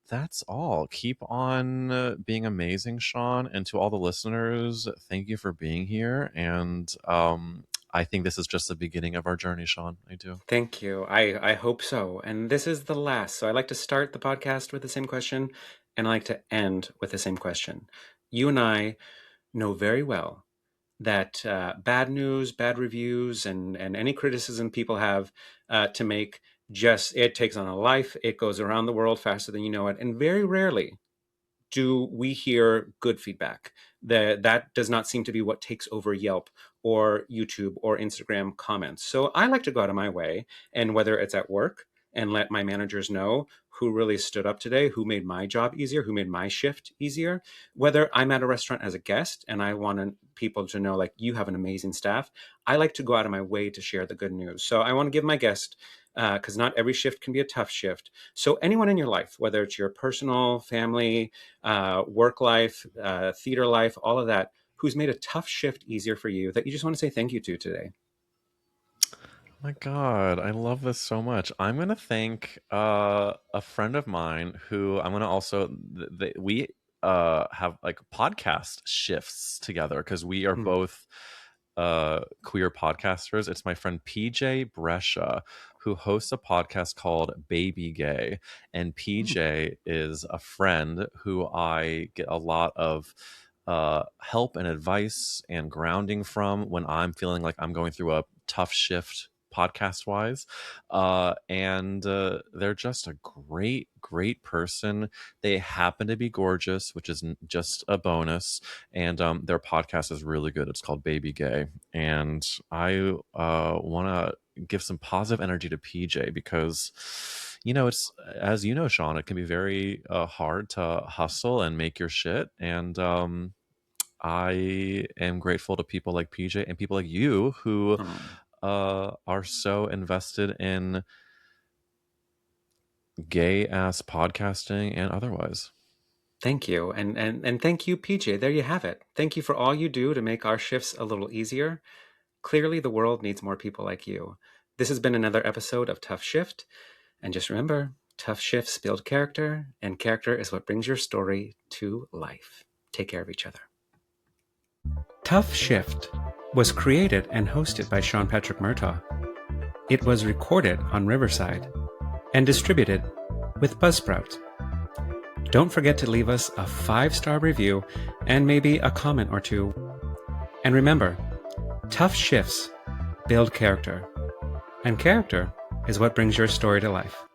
that's all. Keep on being amazing, Sean. And to all the listeners, thank you for being here. And I think this is just the beginning of our journey, Sean. I do. Thank you. I hope so. And this is the last. So I like to start the podcast with the same question, and I like to end with the same question. You and I know very well that bad news, bad reviews, and any criticism people have to make, just it takes on a life. It goes around the world faster than you know it, and very rarely do we hear good feedback. That does not seem to be what takes over Yelp or YouTube or Instagram comments. So I like to go out of my way, and whether it's at work, and let my managers know who really stood up today, who made my job easier, who made my shift easier. Whether I'm at a restaurant as a guest and I want people to know, like, you have an amazing staff, I like to go out of my way to share the good news. So I want to give my guest, because not every shift can be a tough shift. So anyone in your life, whether it's your personal, family, work life, theater life, all of that, who's made a tough shift easier for you, that you just want to say thank you to today. My God, I love this so much. I'm gonna thank a friend of mine who I'm gonna also we have like podcast shifts together because we are both queer podcasters. It's my friend PJ Brescia who hosts a podcast called Baby Gay, and PJ is a friend who I get a lot of help and advice and grounding from when I'm feeling like I'm going through a tough shift podcast wise, and they're just a great person. They happen to be gorgeous, which is just a bonus, and their podcast is really good. It's called Baby Gay, and I want to give some positive energy to PJ because, you know, it's, as you know, Sean, it can be very hard to hustle and make your shit, and I am grateful to people like PJ and people like you who are so invested in gay ass podcasting and otherwise. Thank you. And thank you, PJ. There you have it. Thank you for all you do to make our shifts a little easier. Clearly, the world needs more people like you. This has been another episode of Tough Shift. And just remember, tough shifts build character, and character is what brings your story to life. Take care of each other. Tough Shift was created and hosted by Sean Patrick Murtagh. It was recorded on Riverside and distributed with Buzzsprout. Don't forget to leave us a 5-star review and maybe a comment or two. And remember, tough shifts build character, and character is what brings your story to life.